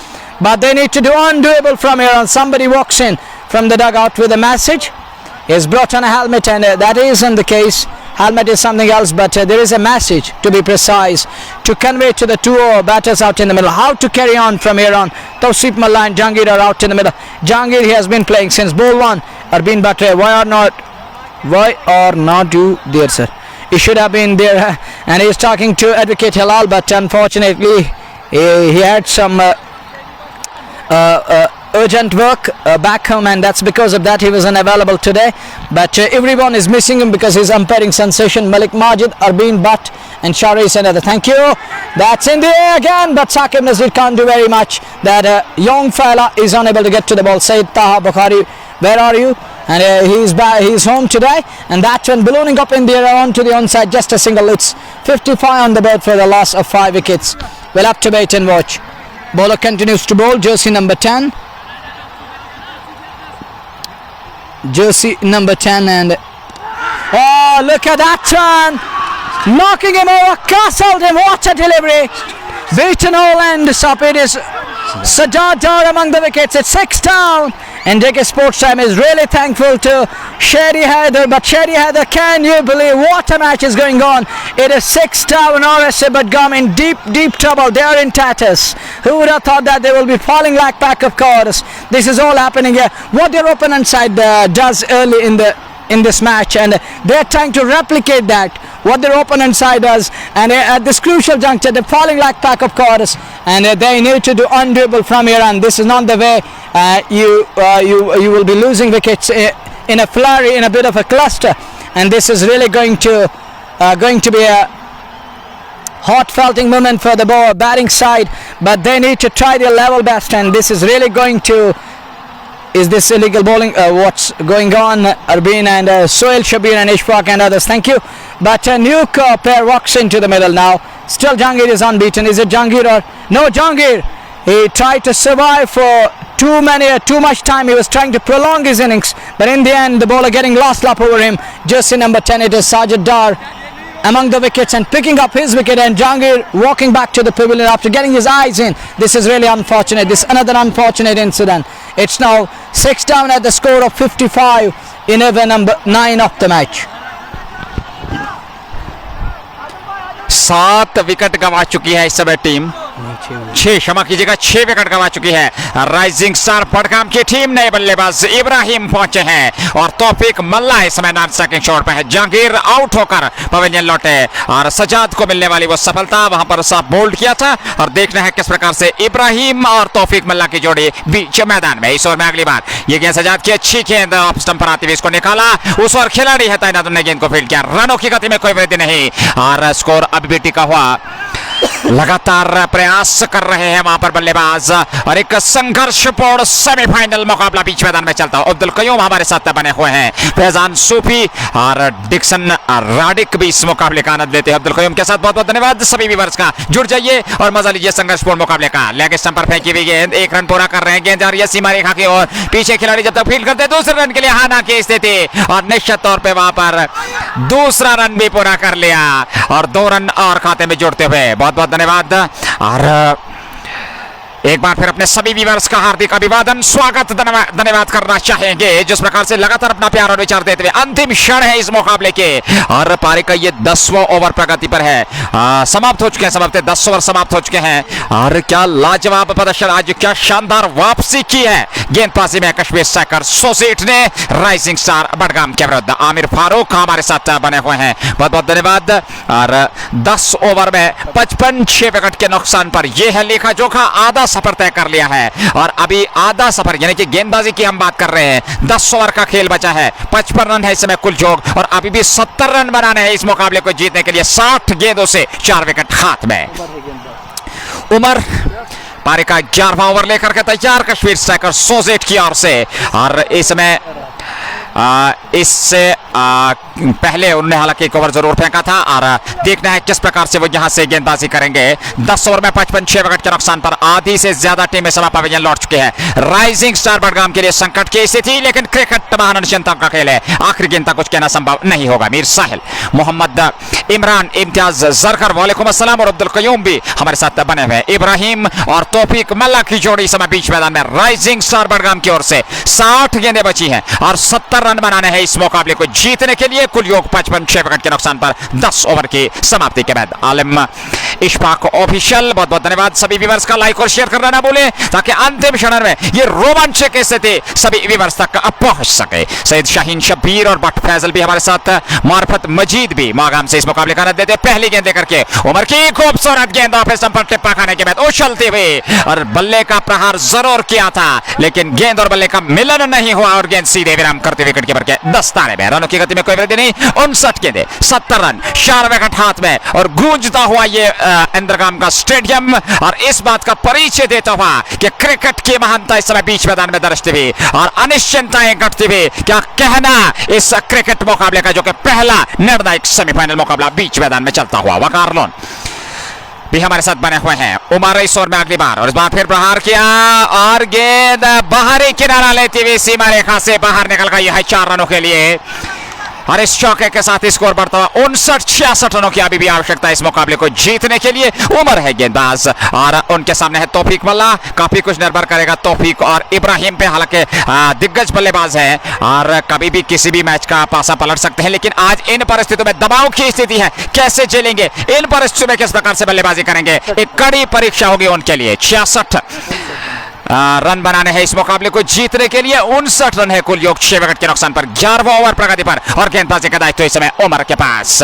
but they need to do undoable from here on. Somebody walks in from the dugout with a message, is brought on a helmet, and that isn't the case. helmet is something else, but there is a message, to be precise, to convey to the two batters out in the middle how to carry on from here on. Tawseef Mullah and Jahangir are out in the middle. Jahangir, he has been playing since ball one, Arbin, but why or not you there, sir? He should have been there, and he is talking to Advocate Hilal, but unfortunately he had some urgent work back home, and that's because of that he was unavailable today. But everyone is missing him because he's umpiring sensation. Malik Majid, Arbin Butt and Shari Senada. Thank you. That's in the air again, but Saqib Nazir can't do very much. That young fella is unable to get to the ball. Saeed Taha Bukhari, where are you? And he's home today, and that one ballooning up in the air on to the onside, just a single. It's 55 on the board for the loss of 5 wickets. We'll have to wait and watch. Bowler continues to bowl, jersey number 10. Jersey number 10, and oh, look at that turn, knocking him over, castled him. What a delivery, beaten all end. Up it is Sajjad Dar among the wickets. It's 6 down, and Digger Sports Time is really thankful to Shadi Haider. But Shadi Haider, can you believe what a match is going on? It is 6 down. RSA Budgam in deep trouble. They are in tatters. Who would have thought that they will be falling like pack of cards? This is all happening here. What their opponent side does early in this match, and they're trying to replicate that, what their opponent side does, and at this crucial juncture they're falling like pack of cards, and they need to do undoable from here on. This is not the way you will be losing wickets in a flurry, in a bit of a cluster, and this is really going to be a hot felting moment for the batting side, but they need to try their level best, and this is really going to. Is this illegal bowling? What's going on? Arbin and Sohail Shabir and Ishfaq and others. Thank you. But a new pair walks into the middle now. Still Jahangir is unbeaten. Is it Jahangir or no? Jahangir. He tried to survive for too much time. He was trying to prolong his innings, but in the end the bowler getting lost up over him. Jersey number 10, it is Sajjad Dar among the wickets and picking up his wicket, and Jahangir walking back to the pavilion after getting his eyes in. This is really unfortunate. This is another unfortunate incident. It's now 6 down at the score of 55 in over number 9 of the match. 7 wicket गंवा चुकी है इस समय team. 6 क्षमा कीजिएगा 6 wicket गंवा चुकी है राइजिंग स्टार बडगाम की टीम। नए बल्लेबाज इब्राहिम पहुंचे हैं और तौफीक मल्ला इस समय नॉन स्ट्राइकिंग शॉट पे है। जहांगीर आउट होकर पवेलियन लौटे और सजाद को मिलने वाली वो सफलता वहां पर साफ बोल्ड किया था, और देखना है किस प्रकार से इब्राहिम और तौफीक मल्ला की जोड़ी बीच मैदान में। इस ओवर में अगली बार ये गेंद सजाद की अच्छी गेंद ऑफ स्टंप पर आती हुई इसको निकाला। उस ओवर खिलाड़ी है तैनात ने गेंद को फील्ड किया। रनों की गति में कोई वृद्धि नहीं और स्कोर अभी भी टिका हुआ। लगातार प्रयास कर रहे हैं वहां पर बल्लेबाज और एक संघर्षपूर्ण सेमीफाइनल मुकाबला बीच मैदान में चलता है। अब्दुल कयूम हमारे साथ बने हुए हैं, फैजान सूफी और डिक्सन राडिक भी इस मुकाबले का आनंद लेते हैं। अब्दुल कयूम के साथ बहुत बहुत धन्यवाद। सभी व्यूअर्स का जुड़ जाइए और मजा लीजिए संघर्षपूर्ण मुकाबले का। लेग स्टंप पर फेंकी हुई गेंद, 1 रन पूरा कर रहे हैं। गेंद जा रही है सीमा रेखा की ओर, पीछे खिलाड़ी जब तक फील्ड करते हैं दूसरे रन के लिए हाना की स्थिति, और निश्चित तौर पर वहां पर दूसरा रन भी पूरा कर लिया और 2 रन और खाते में जोड़ते हुए बहुत बहुत धन्यवाद। और एक बार फिर अपने सभी व्यूअर्स का हार्दिक अभिवादन, स्वागत, धन्यवाद करना चाहेंगे जिस प्रकार से लगातार अपना प्यार और विचार देते हुए। अंतिम क्षण है इस मुकाबले के और पारी का ये 10वां ओवर प्रगति पर है। समाप्त हो चुके हैं, समाप्त 10 ओवर समाप्त हो चुके हैं और क्या लाजवाब प्रदर्शन, आज क्या शानदार वापसी की है गेंदबाजी में कश्मीर साइकर सोसेट ने राइजिंग स्टार बडगाम के विरुद्ध। आमिर फारूक हमारे साथ बने हुए हैं, बहुत बहुत धन्यवाद। और 10 ओवर में 55 विकेट के नुकसान पर यह है लेखा जोखा, आधा सफर तय कर लिया है और अभी आधा सफर यानी कि गेंदबाजी की हम बात कर रहे हैं। 10 ओवर का खेल बचा है, 55 रन है इस समय कुल जोग और अभी भी 70 रन बनाने हैं इस मुकाबले को जीतने के लिए। 60 गेंदों से 4 विकेट हाथ में। उमर पारी का 11वां ओवर लेकर के तैयार कश्मीर स्ट्राइकर सोजेट की ओर से, और इसमें इससे पहले उन्होंने हालांकि एक ओवर जरूर फेंका था और देखना है किस प्रकार से वो यहां से गेंदबाजी करेंगे। 10 ओवर में 55 विकेट के नुकसान पर आधी से ज्यादा टीमें सभा पवेलियन लौट चुके हैं। राइजिंग स्टार बडगाम के लिए संकट की स्थिति, लेकिन क्रिकेट महानिश्चिंतों का खेल है, आखिरी गेंद तक कुछ कहना संभव नहीं होगा। मीर साहिल, मोहम्मद इमरान, इम्तियाज जरकर, वालेकुम अस्सलाम और अब्दुल कयूम भी हमारे साथ बने हुए। इब्राहिम और तौफीक मल्ला की जोड़ी समय बीच मैदान में राइजिंग स्टार बडगाम की ओर से 60 गेंदें बची हैं और 70 रन बनाने हैं इस मुकाबले को जीतने के लिए। कुल योग 55 विकेट के नुकसान पर 10 ओवर की समाप्ति के बाद। आलिम इशफाक ऑफिशियल, बहुत बहुत धन्यवाद। सभी व्यूअर्स का लाइक और शेयर करना ना भूलें ताकि अंतिम क्षण में ये रोमांचक स्थिति सभी व्यूअर्स तक पहुंच सके। सईद शाहीन शब्बीर और बट फैजल भी हमारे साथ, मार्फत मजीद भी मागाम से इस मुकाबले का आनंद देते। पहली गेंद लेकर के उमर की खूबसूरत गेंद ऑफ स्टंप पर टिप्पा खाने के बाद उछलते हुए और बल्ले का प्रहार जरूर किया था, लेकिन गेंद और बल्ले का मिलन नहीं हुआ और गेंद सीधे विराम करते विकेट कीपर के दस्ताने में। रनों की गति में कोई वृद्धि नहीं। 59 गेंदें, 70 रन, 4 विकेट हाथ में और गूंजता हुआ ये अंडरगाम का स्टेडियम और इस बात का परिचय देता हुआ कि क्रिकेट की महानता इस समय बीच मैदान में दर्शते हुए और अनिश्चितताएं घटती हुई। क्या कहना इस क्रिकेट मुकाबले का जो कि पहला निर्णायक सेमीफाइनल मुकाबला बीच मैदान में चलता हुआ। वकार लोन भी हमारे साथ बने हुए हैं। उमर इस ओवर में अगली बार और इस बार फिर प्रहार किया और गेंद बाहरी किनारा लेती हुई सीमा रेखा से बाहर निकल गई है 4 रनों के लिए और इस चौके के साथ स्कोर बढ़ता हुआ 59-66 रनों की अभी भी आवश्यकता है इस मुकाबले को जीतने के लिए। उमर है गेंदबाज और उनके सामने है तौफीक मल्ला। काफी कुछ निर्भर करेगा तौफीक और इब्राहिम पे, हालांकि दिग्गज बल्लेबाज हैं और कभी भी किसी भी मैच का पासा पलट सकते हैं, लेकिन आज इन परिस्थितियों में दबाव की स्थिति है। कैसे झेलेंगे इन परिस्थितियों में, किस प्रकार से बल्लेबाजी करेंगे, एक कड़ी परीक्षा होगी उनके लिए। 66 रन बनाने हैं इस मुकाबले को जीतने के लिए। 59 रन है कुल योग 6 विकेट के नुकसान पर। 11वां ओवर प्रगति पर और गेंदबाजी का दायित्व इस समय उमर के पास।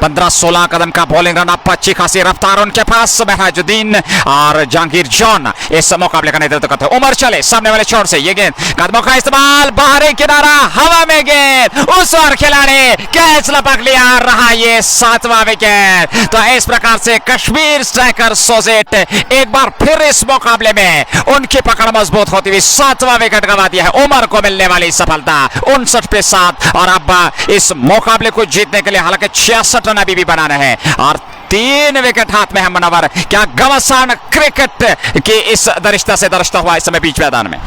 15-16 कदम का बॉलिंग रन अप, अच्छी खासी रफ्तार उनके पास। महराजुद्दीन और जहांगीर जॉन इस मुकाबले का नेतृत्व करते हैं। उमर चले सामने वाले छोर से, ये गेंद कदमों का इस्तेमाल, बाहरी किनारा, हवा में गेंद, उस ओर खिलाड़ी कैच लपक लिया, रहा ये 7वां विकेट। तो इस प्रकार से कश्मीर स्ट्राइकर सोजेट एक बार फिर इस मुकाबले में उनकी पकड़ मजबूत होती हुई 7वां विकेट गंवा दिया है। उमर को मिलने वाली सफलता 59 पे 7 और अब इस मुकाबले को जीतने के लिए हालांकि 66 रन अभी भी बनाने हैं और 3 विकेट हाथ में है मनवर। क्या घमासान क्रिकेट की इस दरिश्ता से दरश्ता हुआ इस समय बीच मैदान में।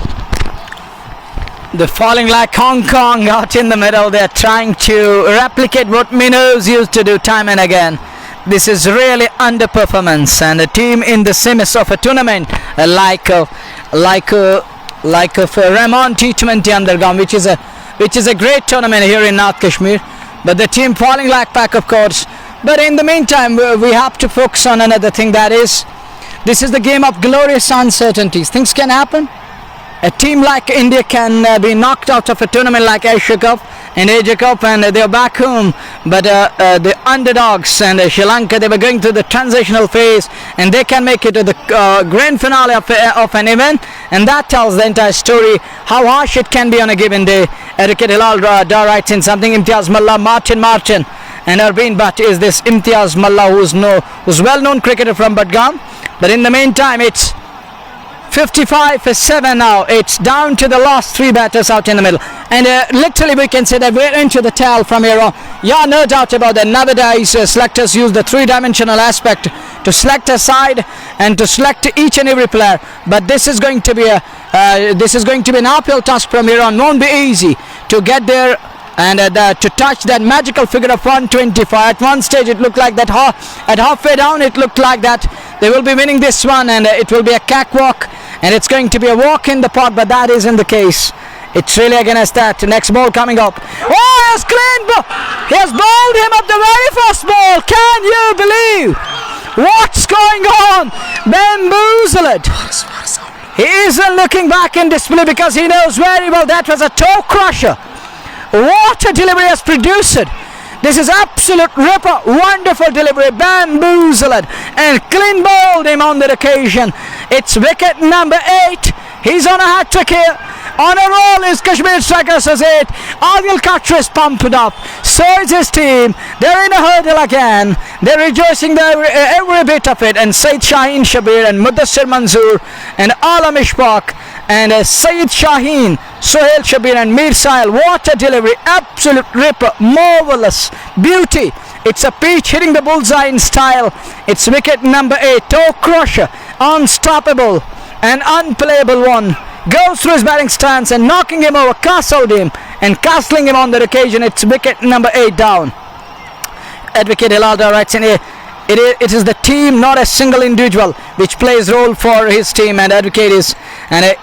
They're falling like Hong Kong out in the middle. They're trying to replicate what Minnows used to do time and again. This is really underperformance, and a team in the semis of a tournament like Rehman T20 Andergam, which is a great tournament here in North Kashmir, but the team falling like pack, of course. But in the meantime, we have to focus on another thing, that is, this is the game of glorious uncertainties. Things can happen. A team like India can be knocked out of a tournament like Asia Cup and Asia Cup, and they're back home. But the underdogs and Sri Lanka, they were going through the transitional phase, and they can make it to the grand finale of an event, and that tells the entire story how harsh it can be on a given day. Advocate Hilal Dar writes in something. Imtiaz Mallah, Martin, and Arvind Bhatt is this Imtiaz Mallah, who's well-known cricketer from Budgam. But in the meantime, it's 55-7 now. It's down to the last 3 batters out in the middle, and literally we can say that we're into the tale from here on. Yeah, no doubt about that. Nowadays selectors use the 3-dimensional aspect to select a side and to select each and every player, but this is going to be an uphill task from here on. Won't be easy to get there and to touch that magical figure of 125. At one stage it looked like that, at halfway down it looked like that they will be winning this one, and it will be a cakewalk, and it's going to be a walk in the park, but that isn't the case. It's really against that. Next ball coming up. Oh, he's clean ball. He has bowled him up the very first ball. Can you believe what's going on? Bamboozled. He isn't looking back in disbelief because he knows very well that was a toe crusher. What a delivery has produced. This is absolute ripper, wonderful delivery, bamboozled, and clean bowled him on that occasion. It's wicket number 8. He's on a hat-trick here. On a roll is Kashmir striker, says it. Adil Katra is pumped up. So is his team. They're in a hurdle again. They're rejoicing every bit of it. And Saeed Shaheen Shabir and Mudassir Manzoor and Alam Ishfaq and Saeed Shaheen, Sohail Shabir and Mir Sahil. What a delivery. Absolute ripper. Marvelous. Beauty. It's a peach hitting the bullseye in style. It's wicket number 8. Toe crusher. Unstoppable. An unplayable one. Goes through his batting stance and knocking him over, castled him and castling him on that occasion. It's wicket number 8 down. Advocate Hilalda writes in here, it is the team, not a single individual, which plays role for his team, and Advocate is, and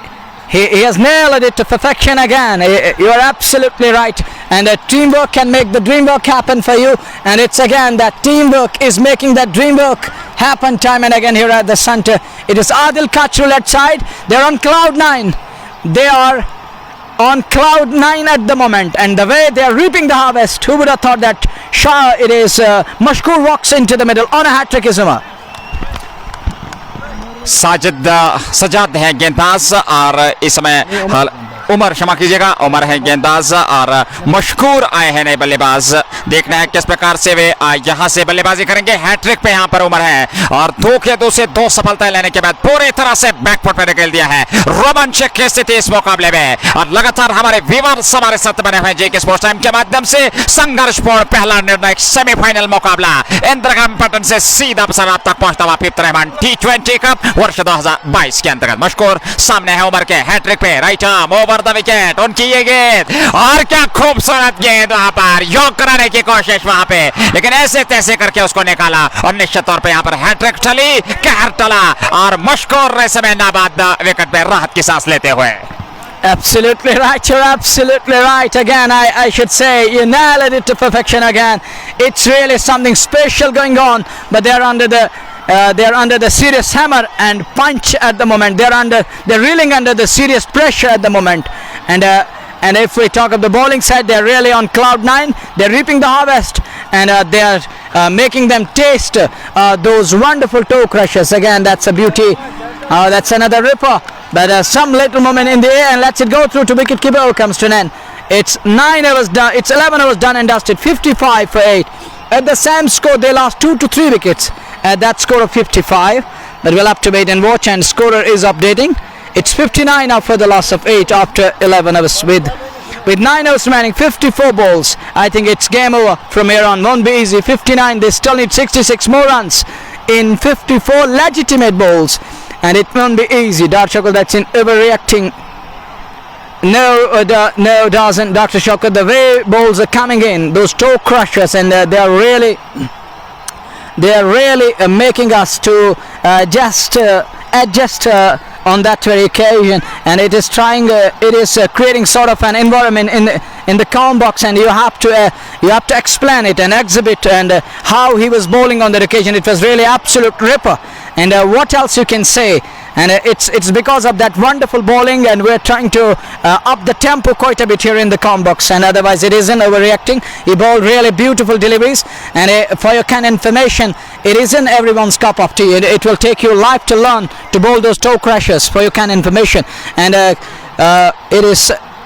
he has nailed it to perfection again. You are absolutely right. And teamwork can make the dream work happen for you. And it's again that teamwork is making that dream work happen time and again here at the center. It is Adil Kachru left side. They're on cloud 9. They are on cloud 9 at the moment, and the way they are reaping the harvest, who would have thought that it is Mashkoor walks into the middle on a hat-trick. Izuma Sajjad है गेंदबाज और इस समय उमर क्षमा कीजिएगा उमर है गेंदबाज और मशकूर आए हैं नए बल्लेबाज। देखना है किस प्रकार से वे यहां से बल्लेबाजी करेंगे। हैट्रिक पे यहां पर उमर है और 2 के 2 से 2 सफलताएं लेने के बाद पूरी तरह से बैकफुट पे निकल दिया है। रोमांचक की स्थिति इस मुकाबले में और लगातार हमारे व्यूअर्स हमारे साथ बने हुए जेके स्पोर्ट्स टाइम के माध्यम से संघर्षपूर्ण पहला निर्णायक सेमीफाइनल मुकाबला इंद्रगाम पटन से सीधा प्रसारण आप तक पहुंचता हुआ फिफ्थ रहमान T20 कप वर्ष 2022 के अंतर्गत। मशकूर सामने है उमर के हैट्रिक पे right arm over the wicket उनकी ये गेंद और क्या खूबसूरत गेंद वहां पर योग कराने की कोशिश वहां पे, लेकिन ऐसे तैसे करके उसको निकाला और निश्चित तौर पे यहां पर हैट्रिक टली कहर टला और मशकूर ने समय नाबाद विकेट पे राहत की सांस लेते हुए। Absolutely right, you're absolutely right. Again, I should say you nailed it to perfection again. It's really something special going on, but they're under the serious hammer and punch at the moment. They're reeling under the serious pressure at the moment. And if we talk of the bowling side, they're really on cloud 9. They're reaping the harvest, and they're making them taste those wonderful toe crushes. Again, that's a beauty. That's another ripper. But some little moment in the air and lets it go through to wicketkeeper, comes to an end. It's 9 overs done. It's 11 overs done and dusted. 55 for 8. At the same score, they lost 2 to 3 wickets at that score of 55. But we'll have to wait and watch. And scorer is updating. It's 59 now for the loss of 8 after 11 overs with 9 overs remaining, 54 balls. I think it's game over from here on. Won't be easy. 59. They still need 66 more runs in 54 legitimate balls. And it won't be easy. Darshakul, that's in overreacting. No, doesn't. Dr. Shakul, the way balls are coming in, those toe crushers, and they are really making us to just adjust on that very occasion, and it is creating sort of an environment in the count box, and you have to explain it and exhibit and how he was bowling on that occasion. It was really absolute ripper, and what else you can say? And it's because of that wonderful bowling, and we're trying to up the tempo quite a bit here in the count box, and otherwise it isn't overreacting. He bowled really beautiful deliveries, and for your kind of information, it isn't everyone's cup of tea. It will take you life to learn to bowl those toe crashers, for your kind of information. And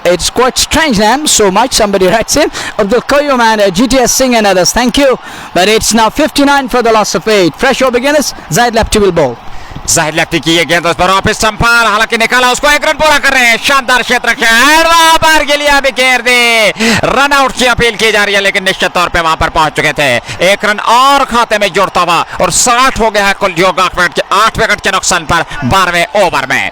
it's quite strange name, so much somebody writes in Abdul Qayyum and GTS Singh and others, thank you. But it's now 59 for the loss of 8. Fresh over beginners, Zaid Lefty will bowl. जाहिर lefty की ये गेंद उस पर office stumper, हालांकि निकाला उसको, 1 run पूरा कर रहे हैं। शानदार क्षेत्र बार के लिए अभी घेर दे, रन आउट की अपील की जा रही है, लेकिन निश्चित तौर पे वहां पर पहुंच चुके थे। 1 रन और खाते में जोड़ता हुआ और 60 हो गया है कुल योग 8 विकेट के नुकसान पर 12वें ओवर में।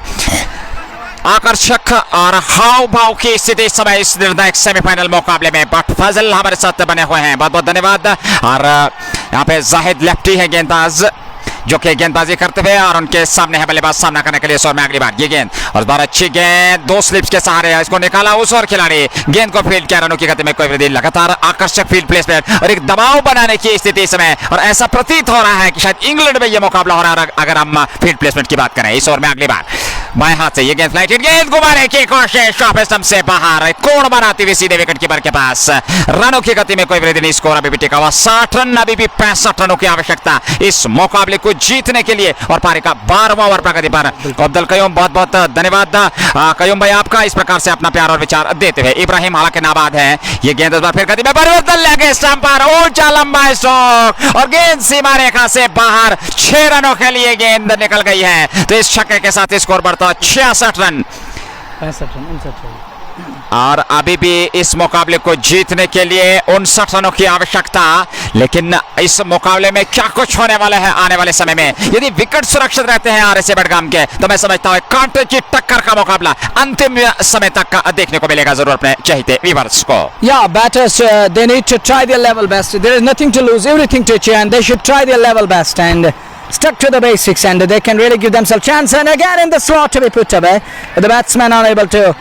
आकर्षक और हाव भाव की स्थिति इस समय इस निर्णायक सेमीफाइनल मुकाबले में। बट फजल हमारे साथ बने हुए हैं, बहुत बहुत धन्यवाद। और यहाँ पे जाहिद लेफ्टी है गेंदबाज जो कि गेंदबाजी करते हुए, और उनके सामने है बल्लेबाज सामना करने के लिए। इस ओवर में अगली बार ये गेंद और इस बार अच्छी गेंद 2 स्लिप्स के सहारे इसको निकाला उस और खिलाड़ी गेंद को फील्ड किया, रनों की गति में कोई वृद्धि। लगातार आकर्षक फील्ड प्लेसमेंट और एक दबाव बनाने की स्थिति इस समय, और ऐसा प्रतीत हो रहा है कि शायद इंग्लैंड में यह मुकाबला हो रहा है अगर हम फील्ड प्लेसमेंट की बात करें। इस ओवर में अगली बार बाएं हाथ से ये गेंद फ्लाइटेड, गेंद घुमाने की कोशिश ऑफ स्टंप से बाहर, कोण बनाती हुई सीधे विकेट कीपर के पास। रनों की गति में कोई वृद्धि नहीं, स्कोर अभी भी टिका हुआ 60 रन। अभी भी 65 रनों की आवश्यकता इस मुकाबले को जीतने के लिए, और पारी का 12वां ओवर प्रगति पर। अब्दुल कयूम, बहुत बहुत धन्यवाद कयूम भाई आपका इस प्रकार से अपना प्यार और विचार देते हुए। इब्राहिम हालांकि नाबाद है, ये गेंद इस बार फिर गति में परिवर्तन लगे, स्टंप पर ऊंचा लंबा स्ट्रोक और गेंद सीमा रेखा से बाहर। 6 रनों के लिए गेंद निकल गई है, तो इस छक्के के साथ स्कोर बढ़ता 66 रन। 65 रन और अभी भी इस मुकाबले को जीतने के लिए 59 रनों की आवश्यकता। लेकिन इस मुकाबले में क्या कुछ होने वाला है आने वाले समय में, यदि विकेट सुरक्षित रहते हैं आरएसए बडगाम के, तो मैं समझता हूं कांटे की टक्कर का मुकाबला अंतिम समय तक देखने को मिलेगा जरूर अपने चाहते व्यूअर्स को। Yeah, batters they need to try their level best. There is nothing to lose, everything to achieve, and they should try their level best. And stuck to the basics and they can really give themselves chance. And again in the slot to be put away. The batsmen are unable to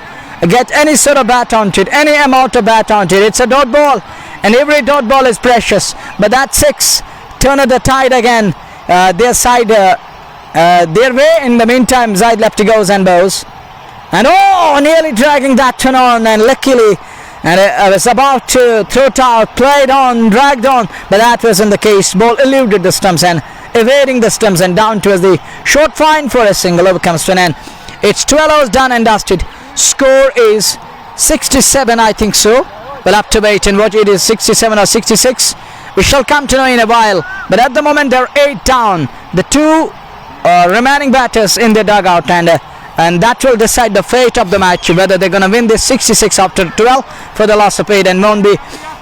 get any sort of bat onto it, any amount of bat onto it. It's a dot ball, and every dot ball is precious. But that 6 turned the tide again. Their side, their way. In the meantime, Zaid left goes and bows. And nearly dragging that one on, and luckily, and it was about to throw it out, played on, dragged on, but that wasn't the case. Ball eluded the stumps and evading the stumps, and down towards the short fine for a single. Over comes to an end. It's 12 overs done and dusted. Score is 67, I think so. We'll have to wait and watch. It is 67 or 66. We shall come to know in a while. But at the moment they're 8 down. The 2 remaining batters in the dugout, and that will decide the fate of the match, whether they're going to win this 66 after 12 for the loss of 8. And won't be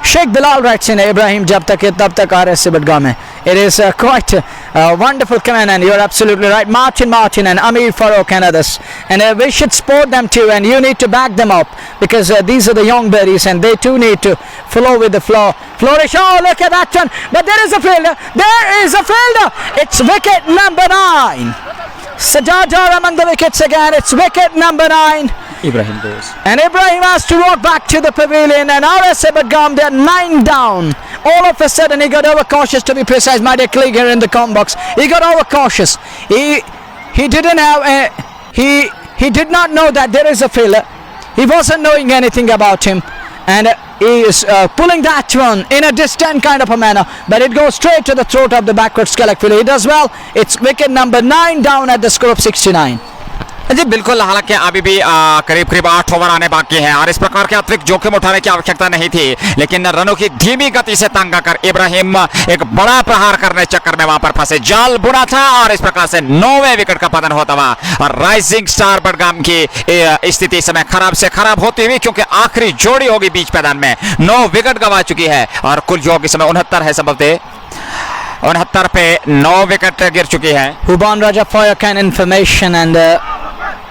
Sheikh Bilal writes in, Ibrahim jab tak hai tab tak RSC Budgam hai. It is quite a wonderful comment, and you're absolutely right. Martin and Amir Farooq and others, and we should support them too, and you need to back them up, because these are the young berries and they too need to flow with the flow. Flourish. Look at that one, but there is a fielder. It's wicket number 9. Sajjad Dar among the wickets again. It's wicket number 9. Ibrahim goes. And Ibrahim has to walk back to the pavilion, and RSC Budgam, they're 9 down. All of a sudden he got overcautious, to be precise, my dear colleague here in the com box. He got overcautious. He didn't have he did not know that there is a fielder. He wasn't knowing anything about him, and he is pulling that one in a distant kind of a manner, but it goes straight to the throat of the backward Skellig fielder. He does well. It's wicket number 9 down at the score of 69. जी बिल्कुल, हालांकि अभी भी करीब 8 over आने बाकी हैं और इस प्रकार के अतिरिक्त जोखिम उठाने की आवश्यकता नहीं थी, लेकिन रनों की धीमी गति से तंग आकर इब्राहिम एक बड़ा प्रहार करने चक्कर में वहां पर फंसे, जाल बुना था और इस प्रकार से 9वें विकेट का पतन होता हुआ और राइजिंग स्टार बडगाम की स्थिति समय खराब से खराब होती हुई, क्योंकि आखिरी जोड़ी होगी बीच मैदान में 9 विकेट गंवा चुकी है और कुल जो इस समय 69 है, संभवतः 69 पे 9 विकेट गिर चुकी है. Huban Raja, for your kind information, and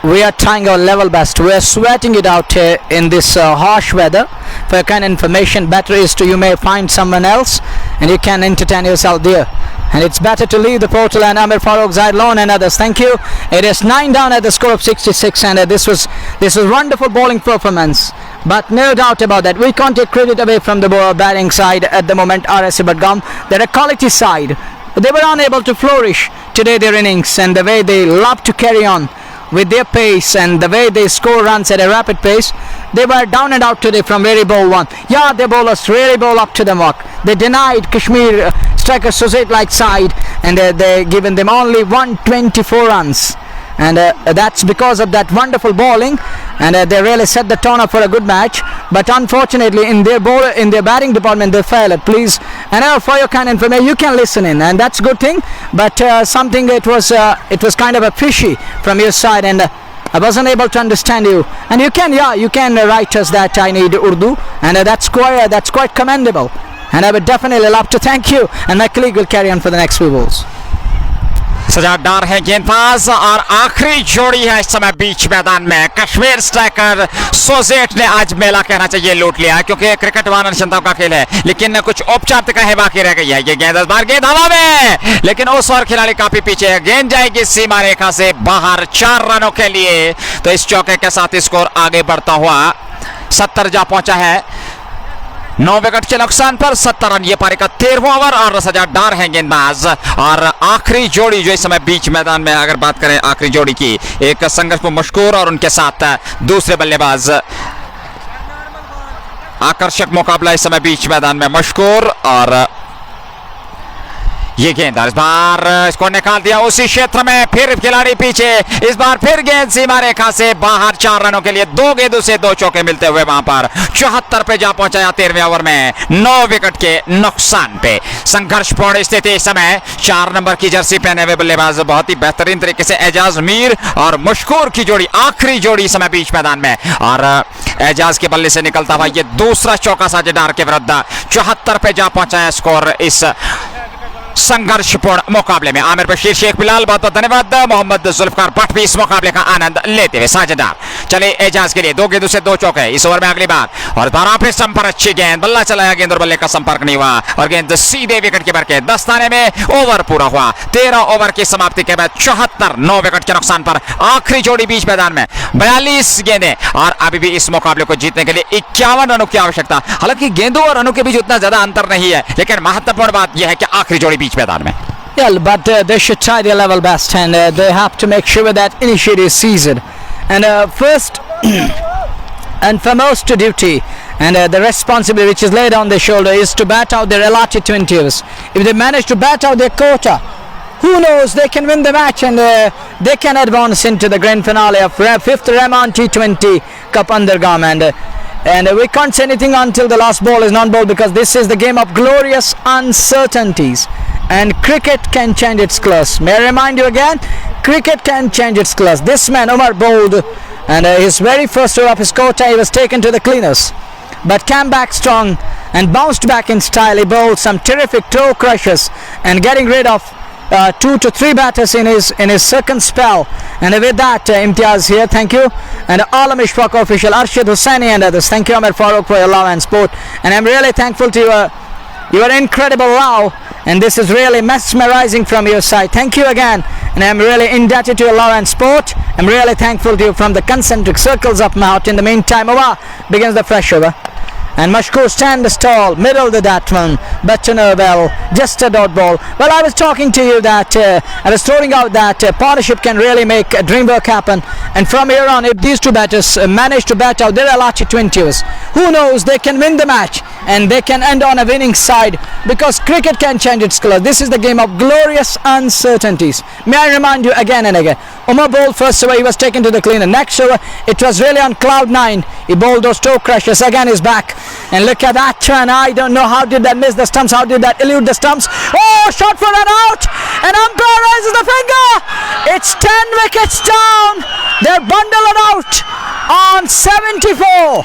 we are trying our level best. We are sweating it out here in this harsh weather. For your kind information, better is to you may find someone else and you can entertain yourself there. And it's better to leave the portal. And Amir Farooq, Zaid Lone and others, thank you. It is 9 down at the score of 66, and this was wonderful bowling performance. But no doubt about that, we can't take credit away from the batting side at the moment. RSC Budgam, they're a quality side. They were unable to flourish today their innings, and the way they love to carry on with their pace and the way they score runs at a rapid pace, they were down and out today from very ball 1. Yeah, their bowlers really bowl up to the mark. They denied Kashmir striker Suzette like side, and they given them only 124 runs. And that's because of that wonderful bowling, and they really set the tone up for a good match. But unfortunately in their batting department they failed. Please, and for your kind information, you can listen in, and that's a good thing. But something it was kind of a fishy from your side, and I wasn't able to understand you. And you can write us that I need Urdu, and that's quite commendable. And I would definitely love to thank you, and my colleague will carry on for the next few balls. Sajjad डार है गेंदबाज और आखिरी जोड़ी है इस समय बीच मैदान में. कश्मीर स्ट्राइकर सोजेट ने आज मेला कहना चाहिए लूट लिया, क्योंकि क्रिकेट वानर क्षमताओं का खेल है, लेकिन कुछ औपचारिकताएं बाकी रह गई है. ये गेंद इस बार गेंद हवा में, लेकिन उस और खिलाड़ी काफी पीछे है. गेंद जाएगी सीमा रेखा से बाहर 4 रनों के लिए. तो इस चौके के साथ स्कोर आगे बढ़ता हुआ 70 जा पहुंचा है. 9 विकेट के नुकसान पर 70 रन. ये पारी का 13वां ओवर और सजाद डार है गेंदबाज. और आखिरी जोड़ी जो इस समय बीच मैदान में, अगर बात करें आखिरी जोड़ी की, एक संघर्ष को मशकूर और उनके साथ दूसरे बल्लेबाज. आकर्षक मुकाबला इस समय बीच मैदान में मशकूर, और ये गेंद इस बार इसको निकाल दिया उसी क्षेत्र में. फिर खिलाड़ी पीछे, इस बार फिर गेंद सीमा रेखा से बाहर 4 रनों के लिए. 2 गेंदों से 2 चौके मिलते हुए वहां पर 74 पे जा पहुंचाया 13वें ओवर में 9 विकेट के नुकसान पे. संघर्षपूर्ण स्थिति इस समय. 4 नंबर की जर्सी पहने हुए बल्लेबाज बहुत ही बेहतरीन तरीके से एजाज मीर और मशकूर की जोड़ी, आखिरी जोड़ी समय बीच मैदान में, और एजाज के बल्ले से निकलता हुआ ये दूसरा चौका साझेदार के विरुद्ध 74 पे जा पहुंचाया स्कोर इस संघर्षपूर्ण मुकाबले में. आमिर बशीर, शेख बिलाल, बहुत बहुत धन्यवाद. मोहम्मद जुल्फकार भट्ट भी इस मुकाबले का आनंद लेते हुए साझेदार. चले एजाज के लिए 2 गेंदों से 2 चौके इस ओवर में अगली बार, और दोनों पे संपर्क अच्छी गेंद, बल्ला चलाया, गेंद और बल्ले का संपर्क नहीं हुआ और गेंद सीधे विकेट कीपर के दस्ताने में। ओवर पूरा हुआ। 13 ओवर की समाप्ति के बाद 74 9 विकेट के नुकसान पर आखिरी जोड़ी बीच मैदान में 42 गेंदें, और अभी भी इस मुकाबले को जीतने के लिए 51 रनों की आवश्यकता। हालांकि गेंदों और रनों के बीच उतना ज्यादा अंतर नहीं है, लेकिन महत्वपूर्ण बात यह है कि आखिरी जोड़ी बीच मैदान में। Yeah, but they should try their level best, and they have to make sure that initiative is seized. And first and foremost duty and the responsibility which is laid on their shoulder is to bat out their allotted 20 overs. If they manage to bat out their quota, who knows, they can win the match, and they can advance into the grand finale of 5th Rehman T20 Cup Andergam. And we can't say anything until the last ball is non-ball, because this is the game of glorious uncertainties, and cricket can change its course. May I remind you again, cricket can change its course. This man Umar bowled, and his very first over of his quota he was taken to the cleaners, but came back strong and bounced back in style. He bowled some terrific toe crushes and getting rid of 2 to 3 batters in his second spell. And with that, Imtiaz here, thank you, and Alam Ishfaq official Arshid Hussaini and others, thank you Amir Farooq for your love and support, and I'm really thankful to your incredible love, and this is really mesmerizing from your side. Thank you again, and I'm really indebted to your love and support. I'm really thankful to you from the concentric circles of my heart. In the meantime, over begins the fresh over, and Mashkoor stands tall, middle the that one, but to no bell, just a dot ball. Well, I was talking to you that I was throwing out that partnership can really make a dream work happen, and from here on, if these two batters manage to bat out their allotted 20 overs, who knows, they can win the match and they can end on a winning side, because cricket can change its color. This is the game of glorious uncertainties. May I remind you again and again, Umar bowled first over, he was taken to the cleaner. Next over, it was really on cloud 9. He bowled those toe crushes. Again he's back, and look at that turn. I don't know how did that miss the stumps, how did that elude the stumps. Oh, shot for an out, and umpire raises the finger. It's 10 wickets down. They're bundled out on 74.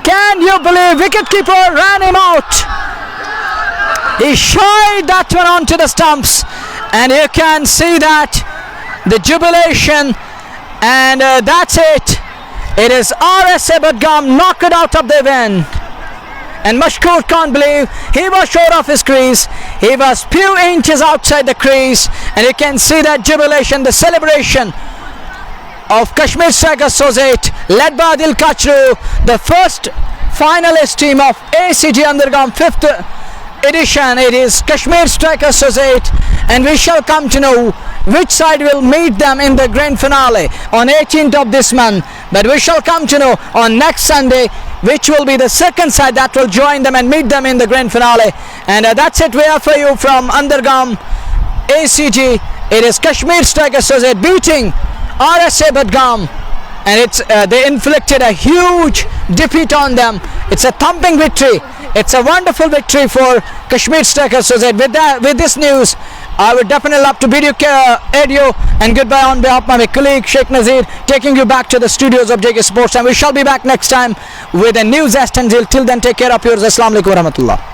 Can you believe? Wicketkeeper ran him out. He shied that one onto the stumps, and you can see that the jubilation, and that's it. It is RSA Budgam knocked out of the event, and Mashkoor can't believe he was short of his crease. He was few inches outside the crease, and you can see that jubilation, the celebration of Kashmir Strikers Associate led by Adil Kachru, the first finalist team of ACG Andergam 5th edition. It is Kashmir Strikers Associate, and we shall come to know which side will meet them in the grand finale on 18th of this month. But we shall come to know on next Sunday which will be the second side that will join them and meet them in the grand finale. And that's it. We have for you from Andergam ACG. It is Kashmir Strikers Associate beating RSA Budgam, and it's they inflicted a huge defeat on them. It's a thumping victory. It's a wonderful victory for Kashmir Strikers Associate. With this news, I would definitely love to bid you adieu and goodbye on behalf of my colleague Sheikh Nazir, taking you back to the studios of JK Sports, and we shall be back next time with a new zest. Until then, take care of yours. Assalamu alaikum warahmatullah.